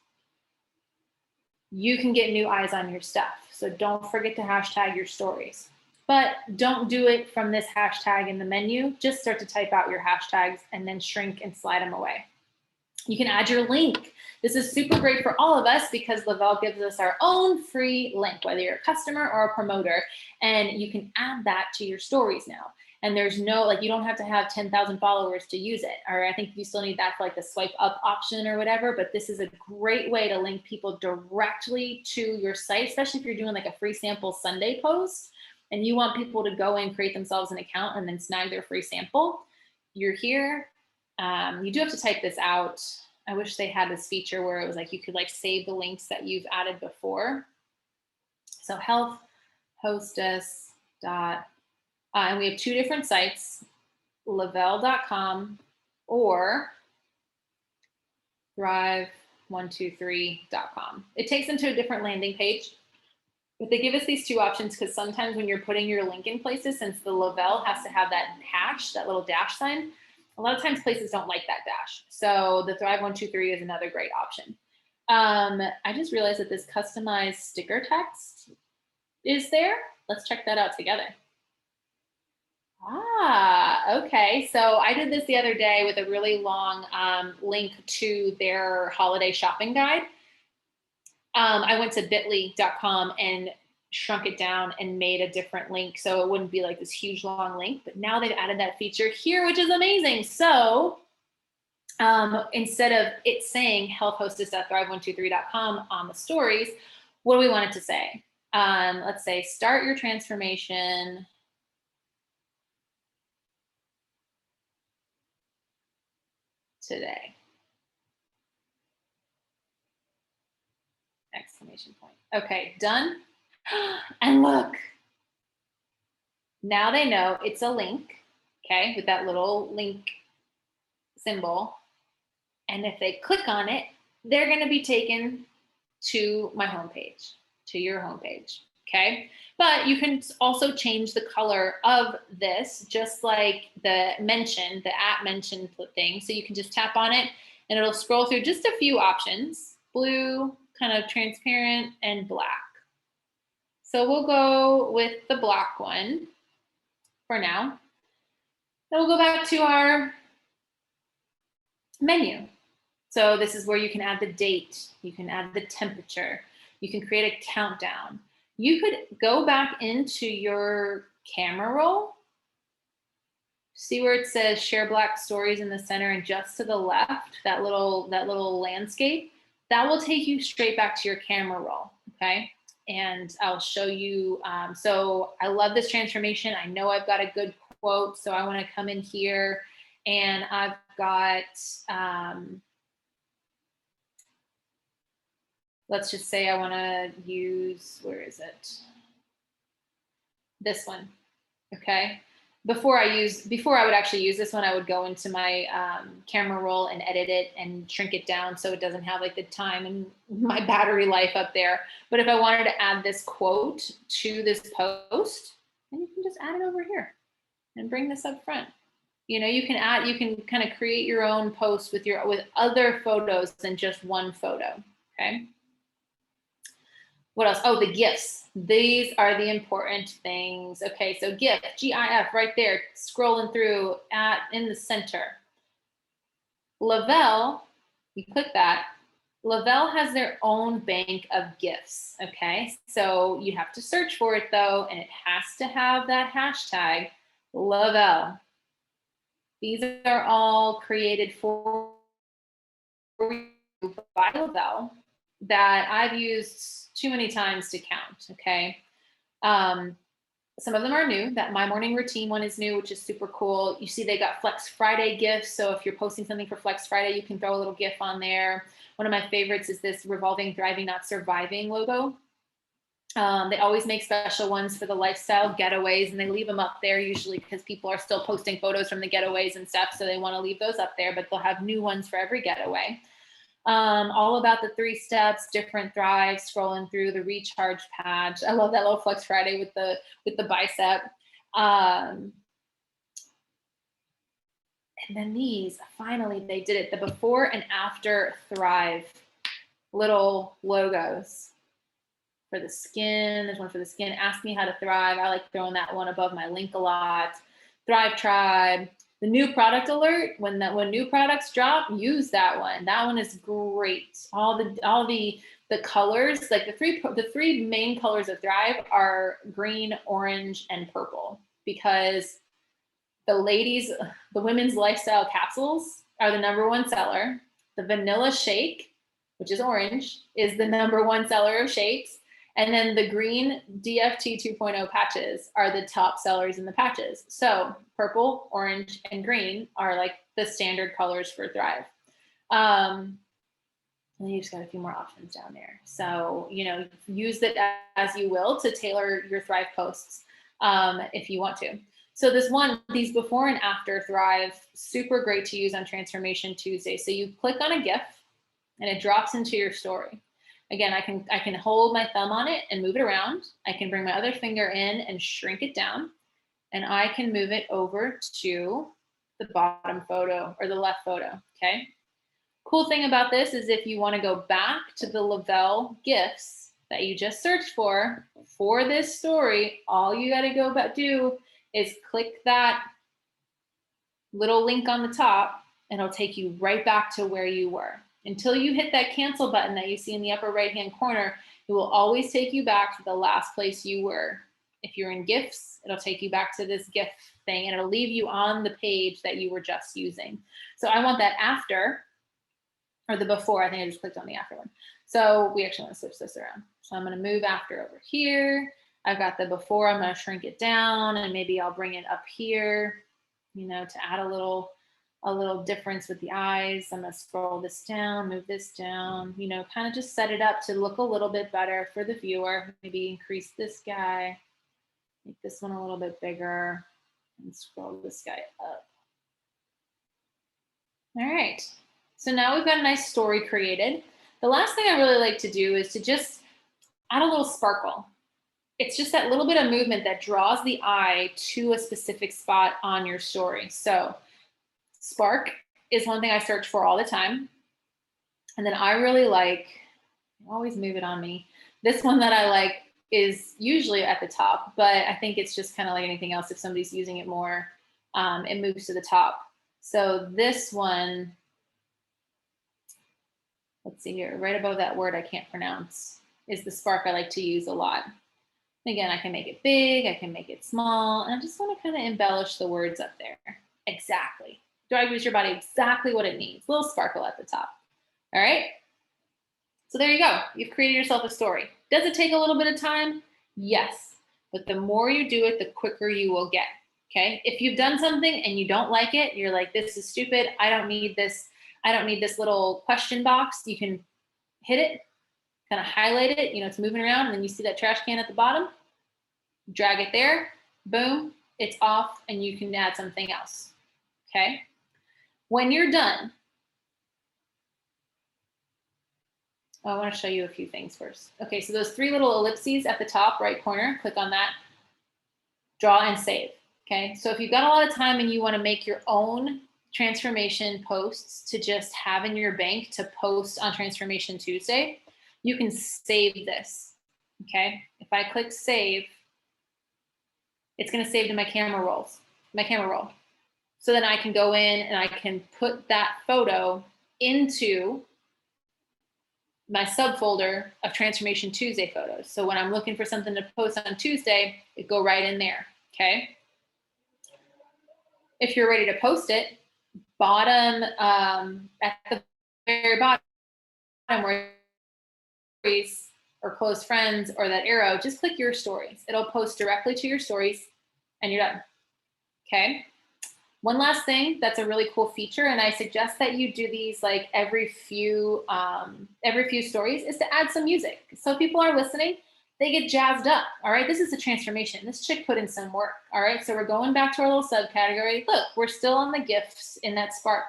you can get new eyes on your stuff. So don't forget to hashtag your stories. But don't do it from this hashtag in the menu. Just start to type out your hashtags and then shrink and slide them away. You can add your link. This is super great for all of us because Lavelle gives us our own free link, whether you're a customer or a promoter, and you can add that to your stories now. And there's no, like, you don't have to have 10,000 followers to use it. Or I think you still need that for like the swipe up option or whatever, but this is a great way to link people directly to your site, especially if you're doing like a free sample Sunday post and you want people to go and create themselves an account and then snag their free sample. You're here. You do have to type this out. I wish they had this feature where it was like you could like save the links that you've added before. So health hostess dot, and we have 2 different sites, lavelle.com or thrive123.com. It takes them to a different landing page, but they give us these 2 options because sometimes when you're putting your link in places, since the Lavelle has to have that hash, that little dash sign, a lot of times places don't like that dash. So the Thrive123 is another great option. I just realized that this customized sticker text is there. Let's check that out together. Okay. So I did this the other day with a really long link to their holiday shopping guide. I went to bit.ly.com and shrunk it down and made a different link so it wouldn't be like this huge long link, but now they've added that feature here, which is amazing. So instead of it saying healthhostess.thrive123.com on the stories, what do we want it to say? Let's say start your transformation today. Exclamation point. Okay, done. And look, now they know it's a link, okay, with that little link symbol. And if they click on it, they're going to be taken to my homepage, to your homepage, okay? But you can also change the color of this, just like the mention, the at mention thing. So you can just tap on it and it'll scroll through just a few options: blue, kind of transparent, and black. So we'll go with the black one for now. Then we'll go back to our menu. So this is where you can add the date, you can add the temperature, you can create a countdown. You could go back into your camera roll, see where it says share Black stories in the center, and just to the left, that little landscape, that will take you straight back to your camera roll, okay? And I'll show you, so I love this transformation. I know I've got a good quote, so I wanna come in here and I've got, let's just say I wanna use, where is it? This one, okay? Before I would actually use this one, I would go into my camera roll and edit it and shrink it down so it doesn't have like the time and my battery life up there. But if I wanted to add this quote to this post, then you can just add it over here and bring this up front. You know, you can kind of create your own post with other photos than just one photo, okay? What else? Oh, the GIFs. These are the important things. Okay, so GIF, GIF, right there, scrolling through in the center. Lavelle, you click that. Lavelle has their own bank of GIFs, okay? So you have to search for it though, and it has to have that hashtag, Lavelle. These are all created for by Lavelle that I've used too many times to count, okay? Some of them are new. That My Morning Routine one is new, which is super cool. You see they got Flex Friday gifts. So if you're posting something for Flex Friday, you can throw a little GIF on there. One of my favorites is this Revolving, Thriving, Not Surviving logo. They always make special ones for the lifestyle getaways, and they leave them up there usually because people are still posting photos from the getaways and stuff. So they want to leave those up there, but they'll have new ones for every getaway. All about the 3 steps, different thrives, scrolling through the recharge patch. I love that little Flex Friday with the bicep. And then these, finally, they did it. The before and after Thrive little logos for the skin. There's one for the skin. Ask Me How to Thrive. I like throwing that one above my link a lot. Thrive Tribe. The new product alert, when new products drop, use that one. That one is great. All the colors, like the three main colors of Thrive are green, orange, and purple, because the women's lifestyle capsules are the #1 seller. The vanilla shake, which is orange, is the #1 seller of shakes. And then the green DFT 2.0 patches are the top sellers in the patches. So purple, orange, and green are like the standard colors for Thrive. And then you just got a few more options down there. So, you know, use it as you will to tailor your Thrive posts if you want to. So these before and after Thrive, super great to use on Transformation Tuesday. So you click on a GIF and it drops into your story. Again, I can hold my thumb on it and move it around. I can bring my other finger in and shrink it down, and I can move it over to the bottom photo or the left photo, okay? Cool thing about this is if you want to go back to the Lavelle GIFs that you just searched for this story, all you got to do is click that little link on the top, and it'll take you right back to where you were. Until you hit that cancel button that you see in the upper right-hand corner, it will always take you back to the last place you were. If you're in GIFs, it'll take you back to this GIF thing, and it'll leave you on the page that you were just using. So I want that after, or the before. I think I just clicked on the after one. So we actually want to switch this around. So I'm going to move after over here. I've got the before. I'm going to shrink it down, and maybe I'll bring it up here, you know, to add a little difference with the eyes. I'm gonna scroll this down, move this down, you know, kind of just set it up to look a little bit better for the viewer. Maybe increase this guy, make this one a little bit bigger, and scroll this guy up. All right, so now we've got a nice story created. The last thing I really like to do is to just add a little sparkle. it's just that little bit of movement that draws the eye to a specific spot on your story. So spark is one thing I search for all the time. And then I really like, always move it on me. This one that I like is usually at the top, but I think it's just kind of like anything else. If somebody's using it more, it moves to the top. So this one, let's see here, right above that word I can't pronounce, is the spark I like to use a lot. Again, I can make it big, I can make it small, and I just want to kind of embellish the words up there. Exactly. Do I use your body exactly what it needs? A little sparkle at the top. All right. So there you go. You've created yourself a story. Does it take a little bit of time? Yes. But the more you do it, the quicker you will get. Okay. If you've done something and you don't like it, you're like, this is stupid. I don't need this. I don't need this little question box. You can hit it, kind of highlight it. You know, it's moving around, and then you see that trash can at the bottom. Drag it there. Boom. It's off, and you can add something else. Okay. When you're done, I want to show you a few things first. Okay, so those 3 little ellipses at the top right corner, click on that, draw and save. Okay, so if you've got a lot of time and you want to make your own transformation posts to just have in your bank to post on Transformation Tuesday, you can save this. Okay, if I click save, it's going to save to my camera roll. So then I can go in and I can put that photo into my subfolder of Transformation Tuesday photos. So when I'm looking for something to post on Tuesday, it go right in there, okay? If you're ready to post it, bottom, at the very bottom where or close friends or that arrow, just click your stories. It'll post directly to your stories and you're done, okay? One last thing that's a really cool feature, and I suggest that you do these like every few stories, is to add some music. So people are listening, they get jazzed up. All right, this is a transformation. This chick put in some work. All right, so we're going back to our little subcategory. Look, we're still on the gifts in that spark.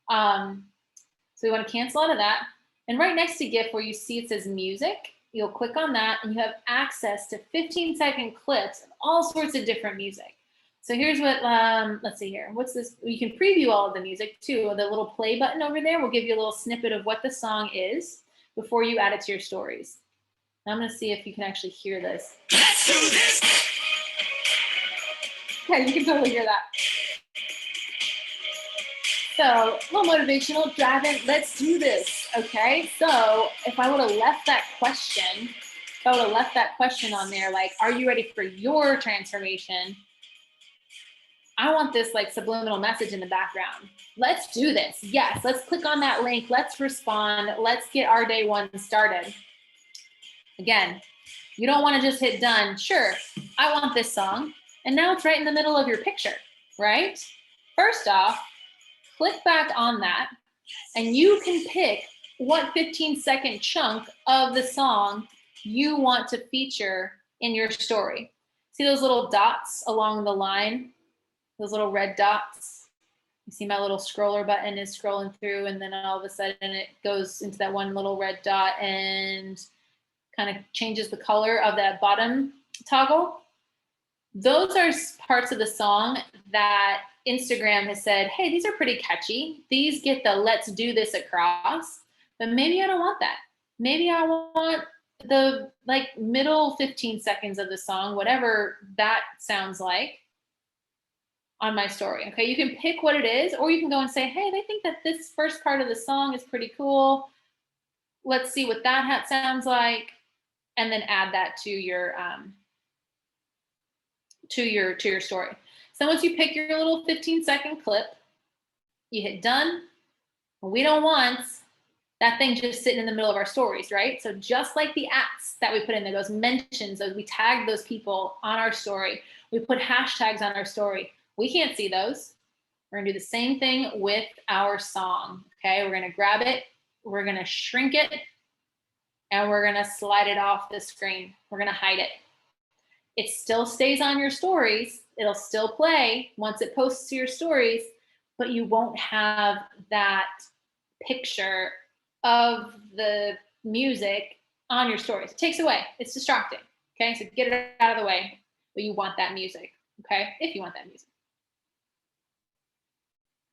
So we want to cancel out of that. And right next to GIF where you see it says music, you'll click on that and you have access to 15-second clips of all sorts of different music. So here's what, let's see here. What's this? You can preview all of the music too. The little play button over there will give you a little snippet of what the song is before you add it to your stories. Now I'm gonna see if you can actually hear this. Let's do this. Okay, you can totally hear that. So a little motivational, driving, let's do this, okay? So if I would have left that question, on there, like, are you ready for your transformation? I want this like subliminal message in the background. Let's do this. Yes, let's click on that link. Let's respond. Let's get our day one started. Again, you don't want to just hit done. Sure, I want this song. And now it's right in the middle of your picture, right? First off, click back on that and you can pick what 15-second chunk of the song you want to feature in your story. See those little dots along the line? Those little red dots. You see my little scroller button is scrolling through, and then all of a sudden it goes into that one little red dot and kind of changes the color of that bottom toggle. Those are parts of the song that Instagram has said, hey, these are pretty catchy. These get the let's do this across, but maybe I don't want that. Maybe I want the like middle 15 seconds of the song, whatever that sounds like, on my story. Okay, you can pick what it is, or you can go and say, hey, they think that this first part of the song is pretty cool. Let's see what that sounds like, and then add that to your story. So once you pick your little 15-second clip, you hit done. We don't want that thing just sitting in the middle of our stories, right? So just like the @ that we put in there, those mentions, those we tag those people on our story, we put hashtags on our story. We can't see those. We're gonna do the same thing with our song, okay? We're gonna grab it, we're gonna shrink it, and we're gonna slide it off the screen. We're gonna hide it. It still stays on your stories. It'll still play once it posts to your stories, but you won't have that picture of the music on your stories. It takes away, it's distracting, Okay, so get it out of the way, but you want that music. Okay, if you want that music.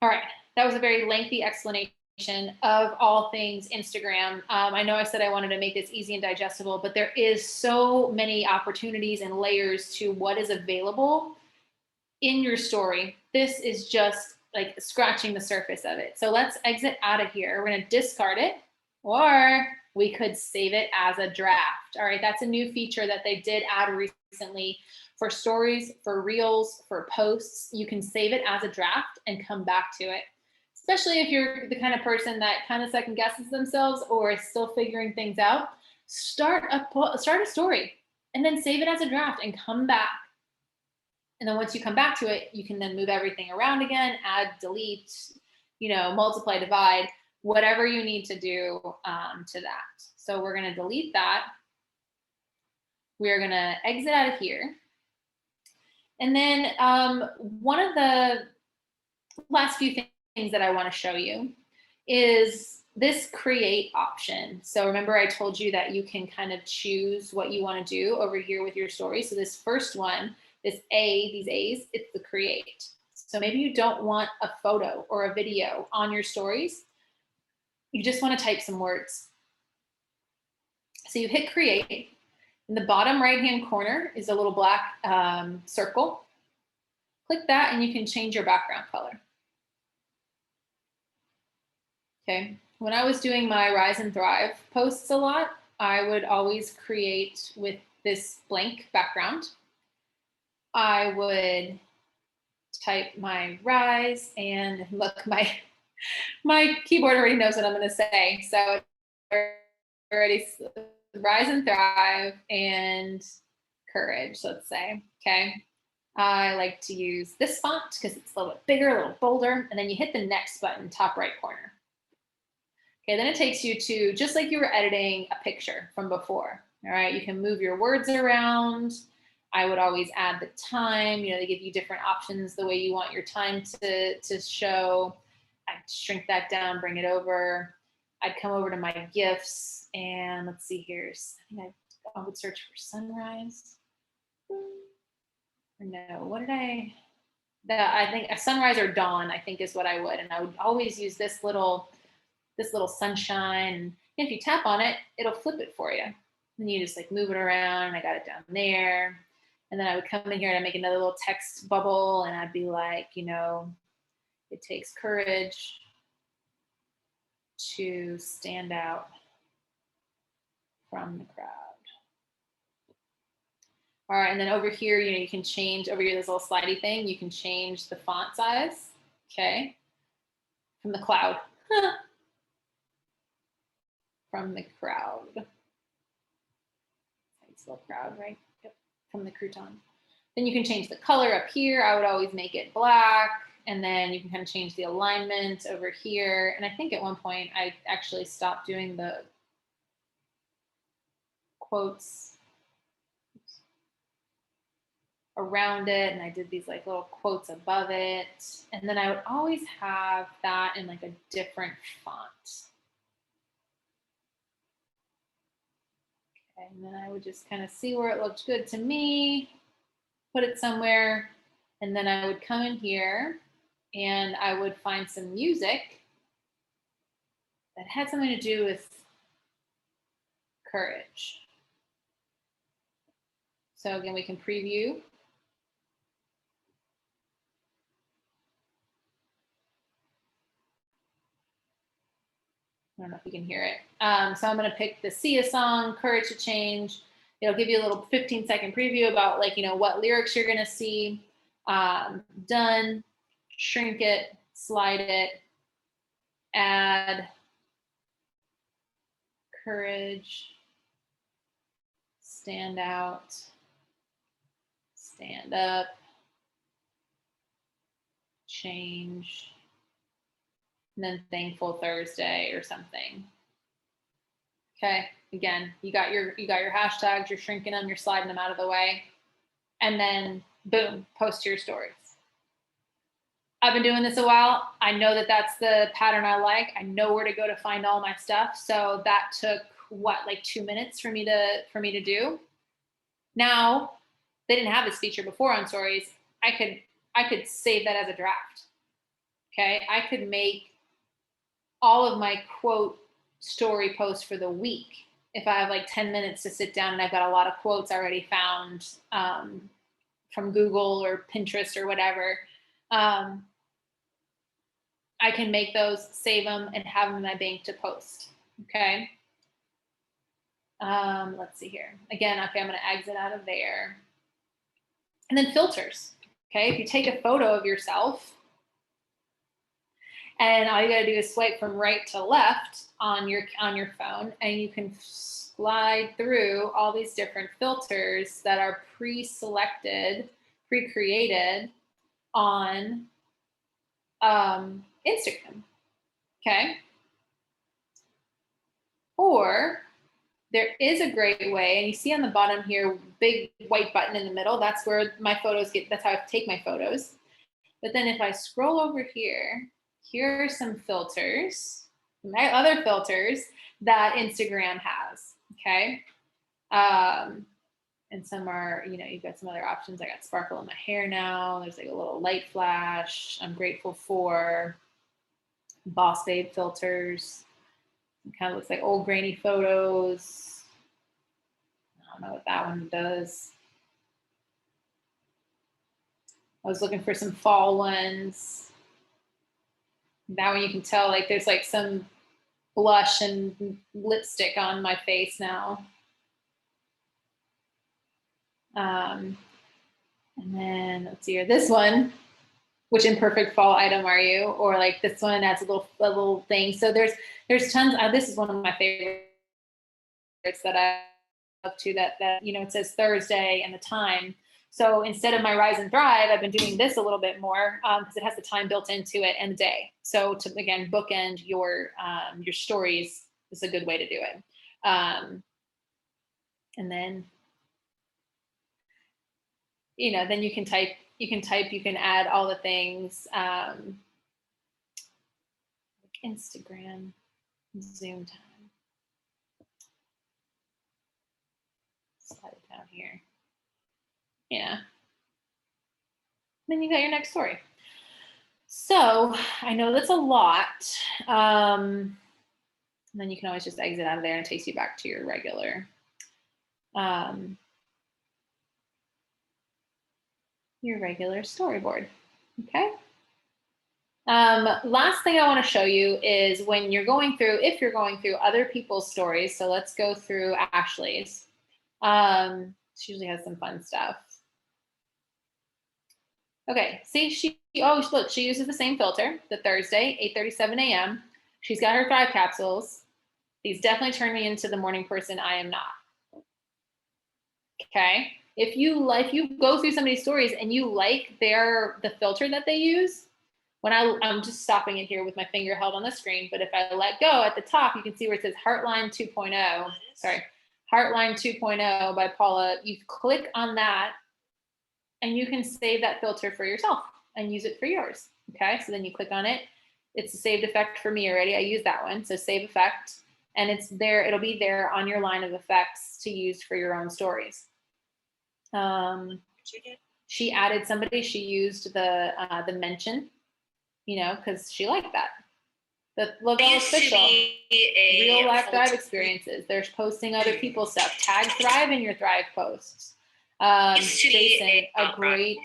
All right, that was a very lengthy explanation of all things Instagram. I know I said I wanted to make this easy and digestible, but there is so many opportunities and layers to what is available in your story. This is just like scratching the surface of it. So let's exit out of here. We're going to discard it, or we could save it as a draft. All right, that's a new feature that they did add recently for stories, for reels, for posts. You can save it as a draft and come back to it. Especially if you're the kind of person that kind of second guesses themselves or is still figuring things out, start a story and then save it as a draft and come back. And then once you come back to it, you can then move everything around again, add, delete, multiply, divide, whatever you need to do to that. So we're going to delete that. We're going to exit out of here. And then one of the last few things that I want to show you is this create option. So remember I told you that you can kind of choose what you want to do over here with your story. So this first one, these A's, it's the create. So maybe you don't want a photo or a video on your stories. You just want to type some words. So you hit create. In the bottom right-hand corner is a little black circle. Click that and you can change your background color. Okay, when I was doing my Rise and Thrive posts a lot, I would always create with this blank background. I would type my rise, and look, my keyboard already knows what I'm going to say. So already Rise and Thrive and courage, let's say. Okay. I like to use this font because it's a little bit bigger, a little bolder, and then you hit the next button, top right corner. Okay, then it takes you to just like you were editing a picture from before. All right, you can move your words around. I would always add the time. They give you different options the way you want your time to show. I'd shrink that down, bring it over. I'd come over to my GIFs and let's see here. I think I would search for sunrise. Or no, what did I think a sunrise or dawn, I think is what I would. And I would always use this little sunshine. And if you tap on it, it'll flip it for you. And you just like move it around. I got it down there. And then I would come in here and I'd make another little text bubble. And I'd be like, it takes courage to stand out from the crowd. All right, and then over here, you can change, over here, this little slidey thing, you can change the font size, okay, from the cloud. From the crowd. It's a little crowd, right? Yep, from the crouton. Then you can change the color up here. I would always make it black, and then you can kind of change the alignment over here. And I think at one point, I actually stopped doing the quotes around it, and I did these like little quotes above it, and then I would always have that in like a different font. Okay, and then I would just kind of see where it looked good to me, put it somewhere, and then I would come in here and I would find some music that had something to do with courage. So again, we can preview. I don't know if you can hear it. So I'm going to pick the Sia song, Courage to Change. It'll give you a little 15-second preview about like, what lyrics you're going to see. Done, shrink it, slide it, add courage, stand out, stand up, change, and then Thankful Thursday or something. Okay, again, you got your hashtags, you're shrinking them, you're sliding them out of the way, and then boom, post your stories. I've been doing this a while. I know that that's the pattern I like. I know where to go to find all my stuff. So that took like 2 minutes for me to do. Now, they didn't have this feature before on stories. I could save that as a draft. Okay. I could make all of my quote story posts for the week if I have like 10 minutes to sit down and I've got a lot of quotes already found from Google or Pinterest or whatever. I can make those, save them, and have them in my bank to post. Okay. Let's see here. Again, okay, I'm going to exit out of there. And then filters. Okay. If you take a photo of yourself, and all you got to do is swipe from right to left on your phone, and you can slide through all these different filters that are pre-selected, pre-created on Instagram. Okay. Or there is a great way, and you see on the bottom here, big white button in the middle. That's where my photos get. That's how I take my photos. But then if I scroll over here, here are some filters, my other filters that Instagram has. Okay. And some are, you know, you've got some other options. I got sparkle in my hair now. There's like a little light flash. I'm grateful for Boss Babe filters. It kind of looks like old grainy photos. I don't know what that one does. I was looking for some fall ones. That one you can tell like there's like some blush and lipstick on my face now. And then let's see here, this one, which imperfect fall item are you? Or like this one adds a little thing. So there's tons. This is one of my favorites that I love too. That you know, it says Thursday and the time. So instead of my Rise and Thrive, I've been doing this a little bit more because it has the time built into it and the day. So to again bookend your stories is a good way to do it. And then you know, then you can add all the things like Instagram, Zoom time. Slide it down here. Yeah. Then you got your next story. So I know that's a lot. And then you can always just exit out of there and it takes you back to your regular. Your regular storyboard. Okay. Last thing I want to show you is when you're going through, if you're going through other people's stories. So let's go through Ashley's. She usually has some fun stuff. Okay, see, look, she uses the same filter, the Thursday, 8:37 a.m. She's got her Thrive capsules. These definitely turn me into the morning person I am not. Okay, if you go through somebody's stories and you like the filter that they use, when I'm just stopping it here with my finger held on the screen, but if I let go at the top, you can see where it says Heartline 2.0. Sorry, Heartline 2.0 by Paula. You click on that and you can save that filter for yourself and use it for yours. Okay, so then you click on it. It's a saved effect for me already. I use that one, so save effect. And it's there, it'll be there on your line of effects to use for your own stories. She added somebody, she used the mention, you know, because she liked that. The logo official, real life Thrive experiences. There's posting other people's stuff. Tag Thrive in your Thrive posts. Jason, a great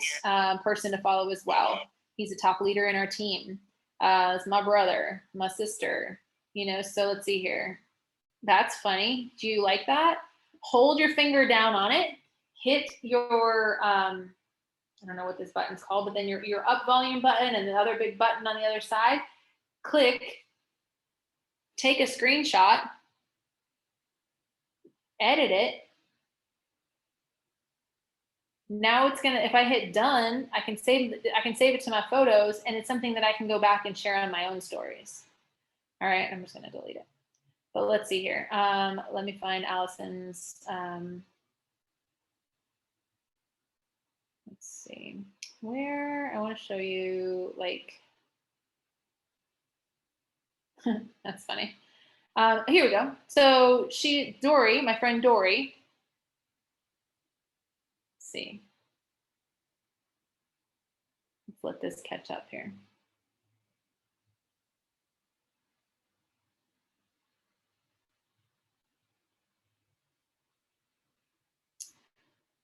person to follow as well. He's a top leader in our team. It's my brother, my sister, you know, so let's see here. That's funny. Do you like that? Hold your finger down on it. Hit your, I don't know what this button's called, but then your up volume button and the other big button on the other side. Click, take a screenshot, edit it. Now it's gonna, if I hit done, I can save it to my photos, and it's something that I can go back and share on my own stories. All right, I'm just gonna delete it. But let's see here. Let me find Allison's. Let's see where I want to show you, like, that's funny. Here we go. So Dory, my friend Dory, see. Let's let this catch up here.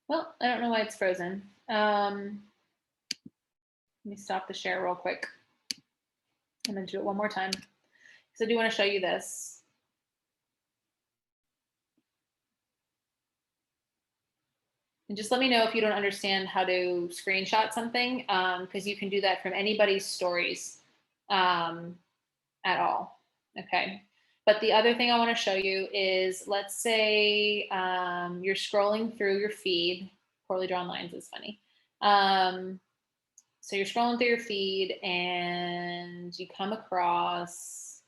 Well, I don't know why it's frozen. Let me stop the share real quick. I'm gonna do it one more time because I do want to show you this. And just let me know if you don't understand how to screenshot something, because you can do that from anybody's stories at all. Okay. But the other thing I want to show you is, let's say you're scrolling through your feed. Poorly drawn lines is funny. So you're scrolling through your feed and you come across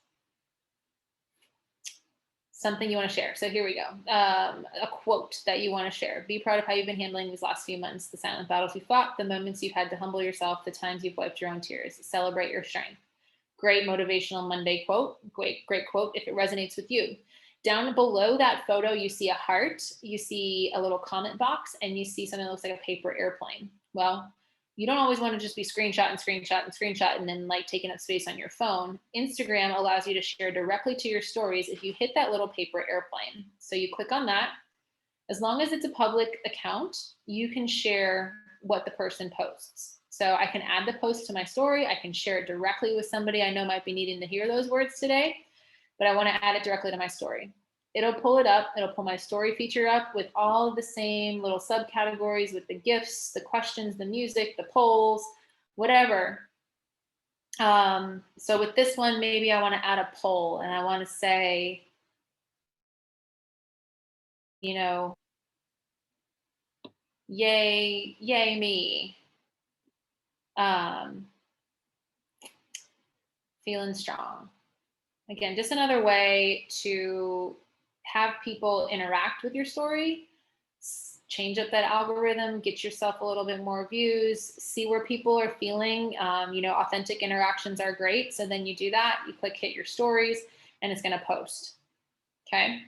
something you want to share. So here we go. A quote that you want to share. Be proud of how you've been handling these last few months, the silent battles you fought, the moments you've had to humble yourself, the times you've wiped your own tears. Celebrate your strength. Great motivational Monday quote. Great quote if it resonates with you. Down below that photo, you see a heart, you see a little comment box, and you see something that looks like a paper airplane. Well, you don't always want to just be screenshot and then like taking up space on your phone. Instagram allows you to share directly to your stories if you hit that little paper airplane. So you click on that. As long as it's a public account, you can share what the person posts. So I can add the post to my story. I can share it directly with somebody I know might be needing to hear those words today, but I want to add it directly to my story. It'll pull it up. It'll pull my story feature up with all of the same little subcategories with the gifts, the questions, the music, the polls, whatever. So with this one, maybe I want to add a poll and I want to say, you know, yay me. Feeling strong. Again, just another way to have people interact with your story, change up that algorithm, get yourself a little bit more views, see where people are feeling. Authentic interactions are great. So then you do that, you click hit your stories, and it's going to post. Okay.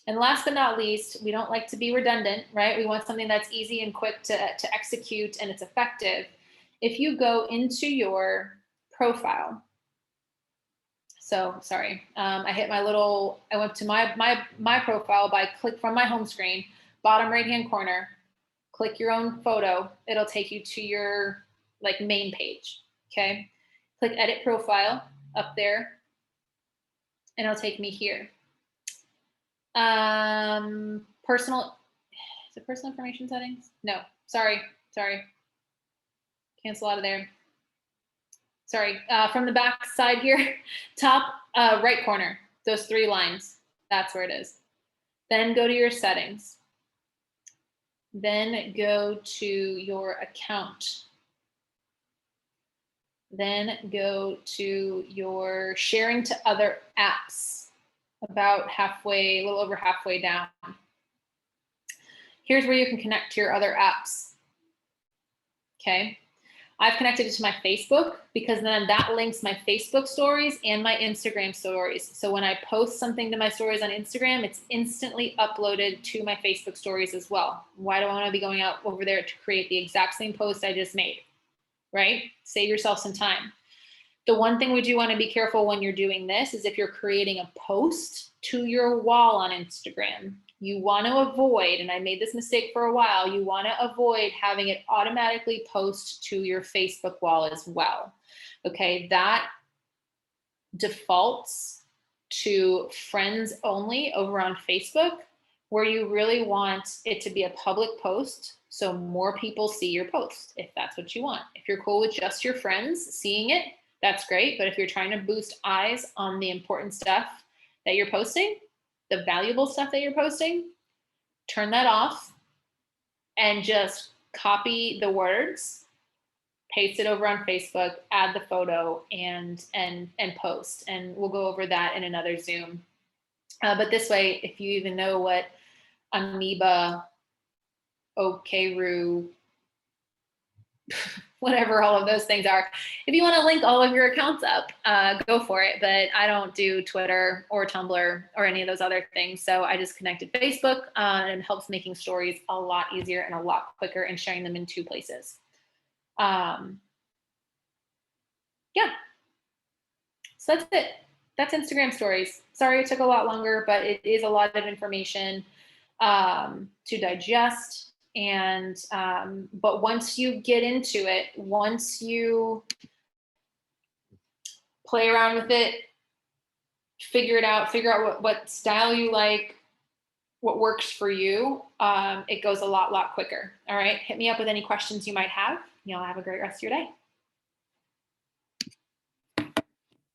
And last but not least, we don't like to be redundant, right? We want something that's easy and quick to execute and it's effective. If you go into your profile, so sorry, I hit I went to my profile click from my home screen, bottom right-hand corner, click your own photo. It'll take you to your main page, okay? Click edit profile up there, and it'll take me here. Personal, is it personal information settings? No, sorry. Cancel out of there. Sorry, from the back side here, top right corner, those 3 lines, that's where it is. Then go to your settings. Then go to your account. Then go to your sharing to other apps, about halfway, a little over halfway down. Here's where you can connect to your other apps. Okay. I've connected it to my Facebook because then that links my Facebook stories and my Instagram stories. So when I post something to my stories on Instagram, it's instantly uploaded to my Facebook stories as well. Why do I want to be going out over there to create the exact same post I just made, right? Save yourself some time. The one thing we do want to be careful when you're doing this is if you're creating a post to your wall on Instagram, you want to avoid, and I made this mistake for a while, you want to avoid having it automatically post to your Facebook wall as well. Okay, that defaults to friends only over on Facebook, where you really want it to be a public post so more people see your post, if that's what you want. If you're cool with just your friends seeing it, that's great. But if you're trying to boost eyes on the important stuff that you're posting, the valuable stuff that you're posting, turn that off and just copy the words, paste it over on Facebook, add the photo, and post. And we'll go over that in another Zoom. But this way, if you even know what amoeba, okeru, whatever all of those things are. If you want to link all of your accounts up, go for it. But I don't do Twitter or Tumblr or any of those other things. So I just connected Facebook, and it helps making stories a lot easier and a lot quicker and sharing them in 2 places. Yeah, so that's it. That's Instagram stories. Sorry it took a lot longer, but it is a lot of information to digest. And but once you get into it, once you play around with it, figure out what style you like, what works for you, it goes a lot quicker. All right, hit me up with any questions you might have. Y'all have a great rest of your day.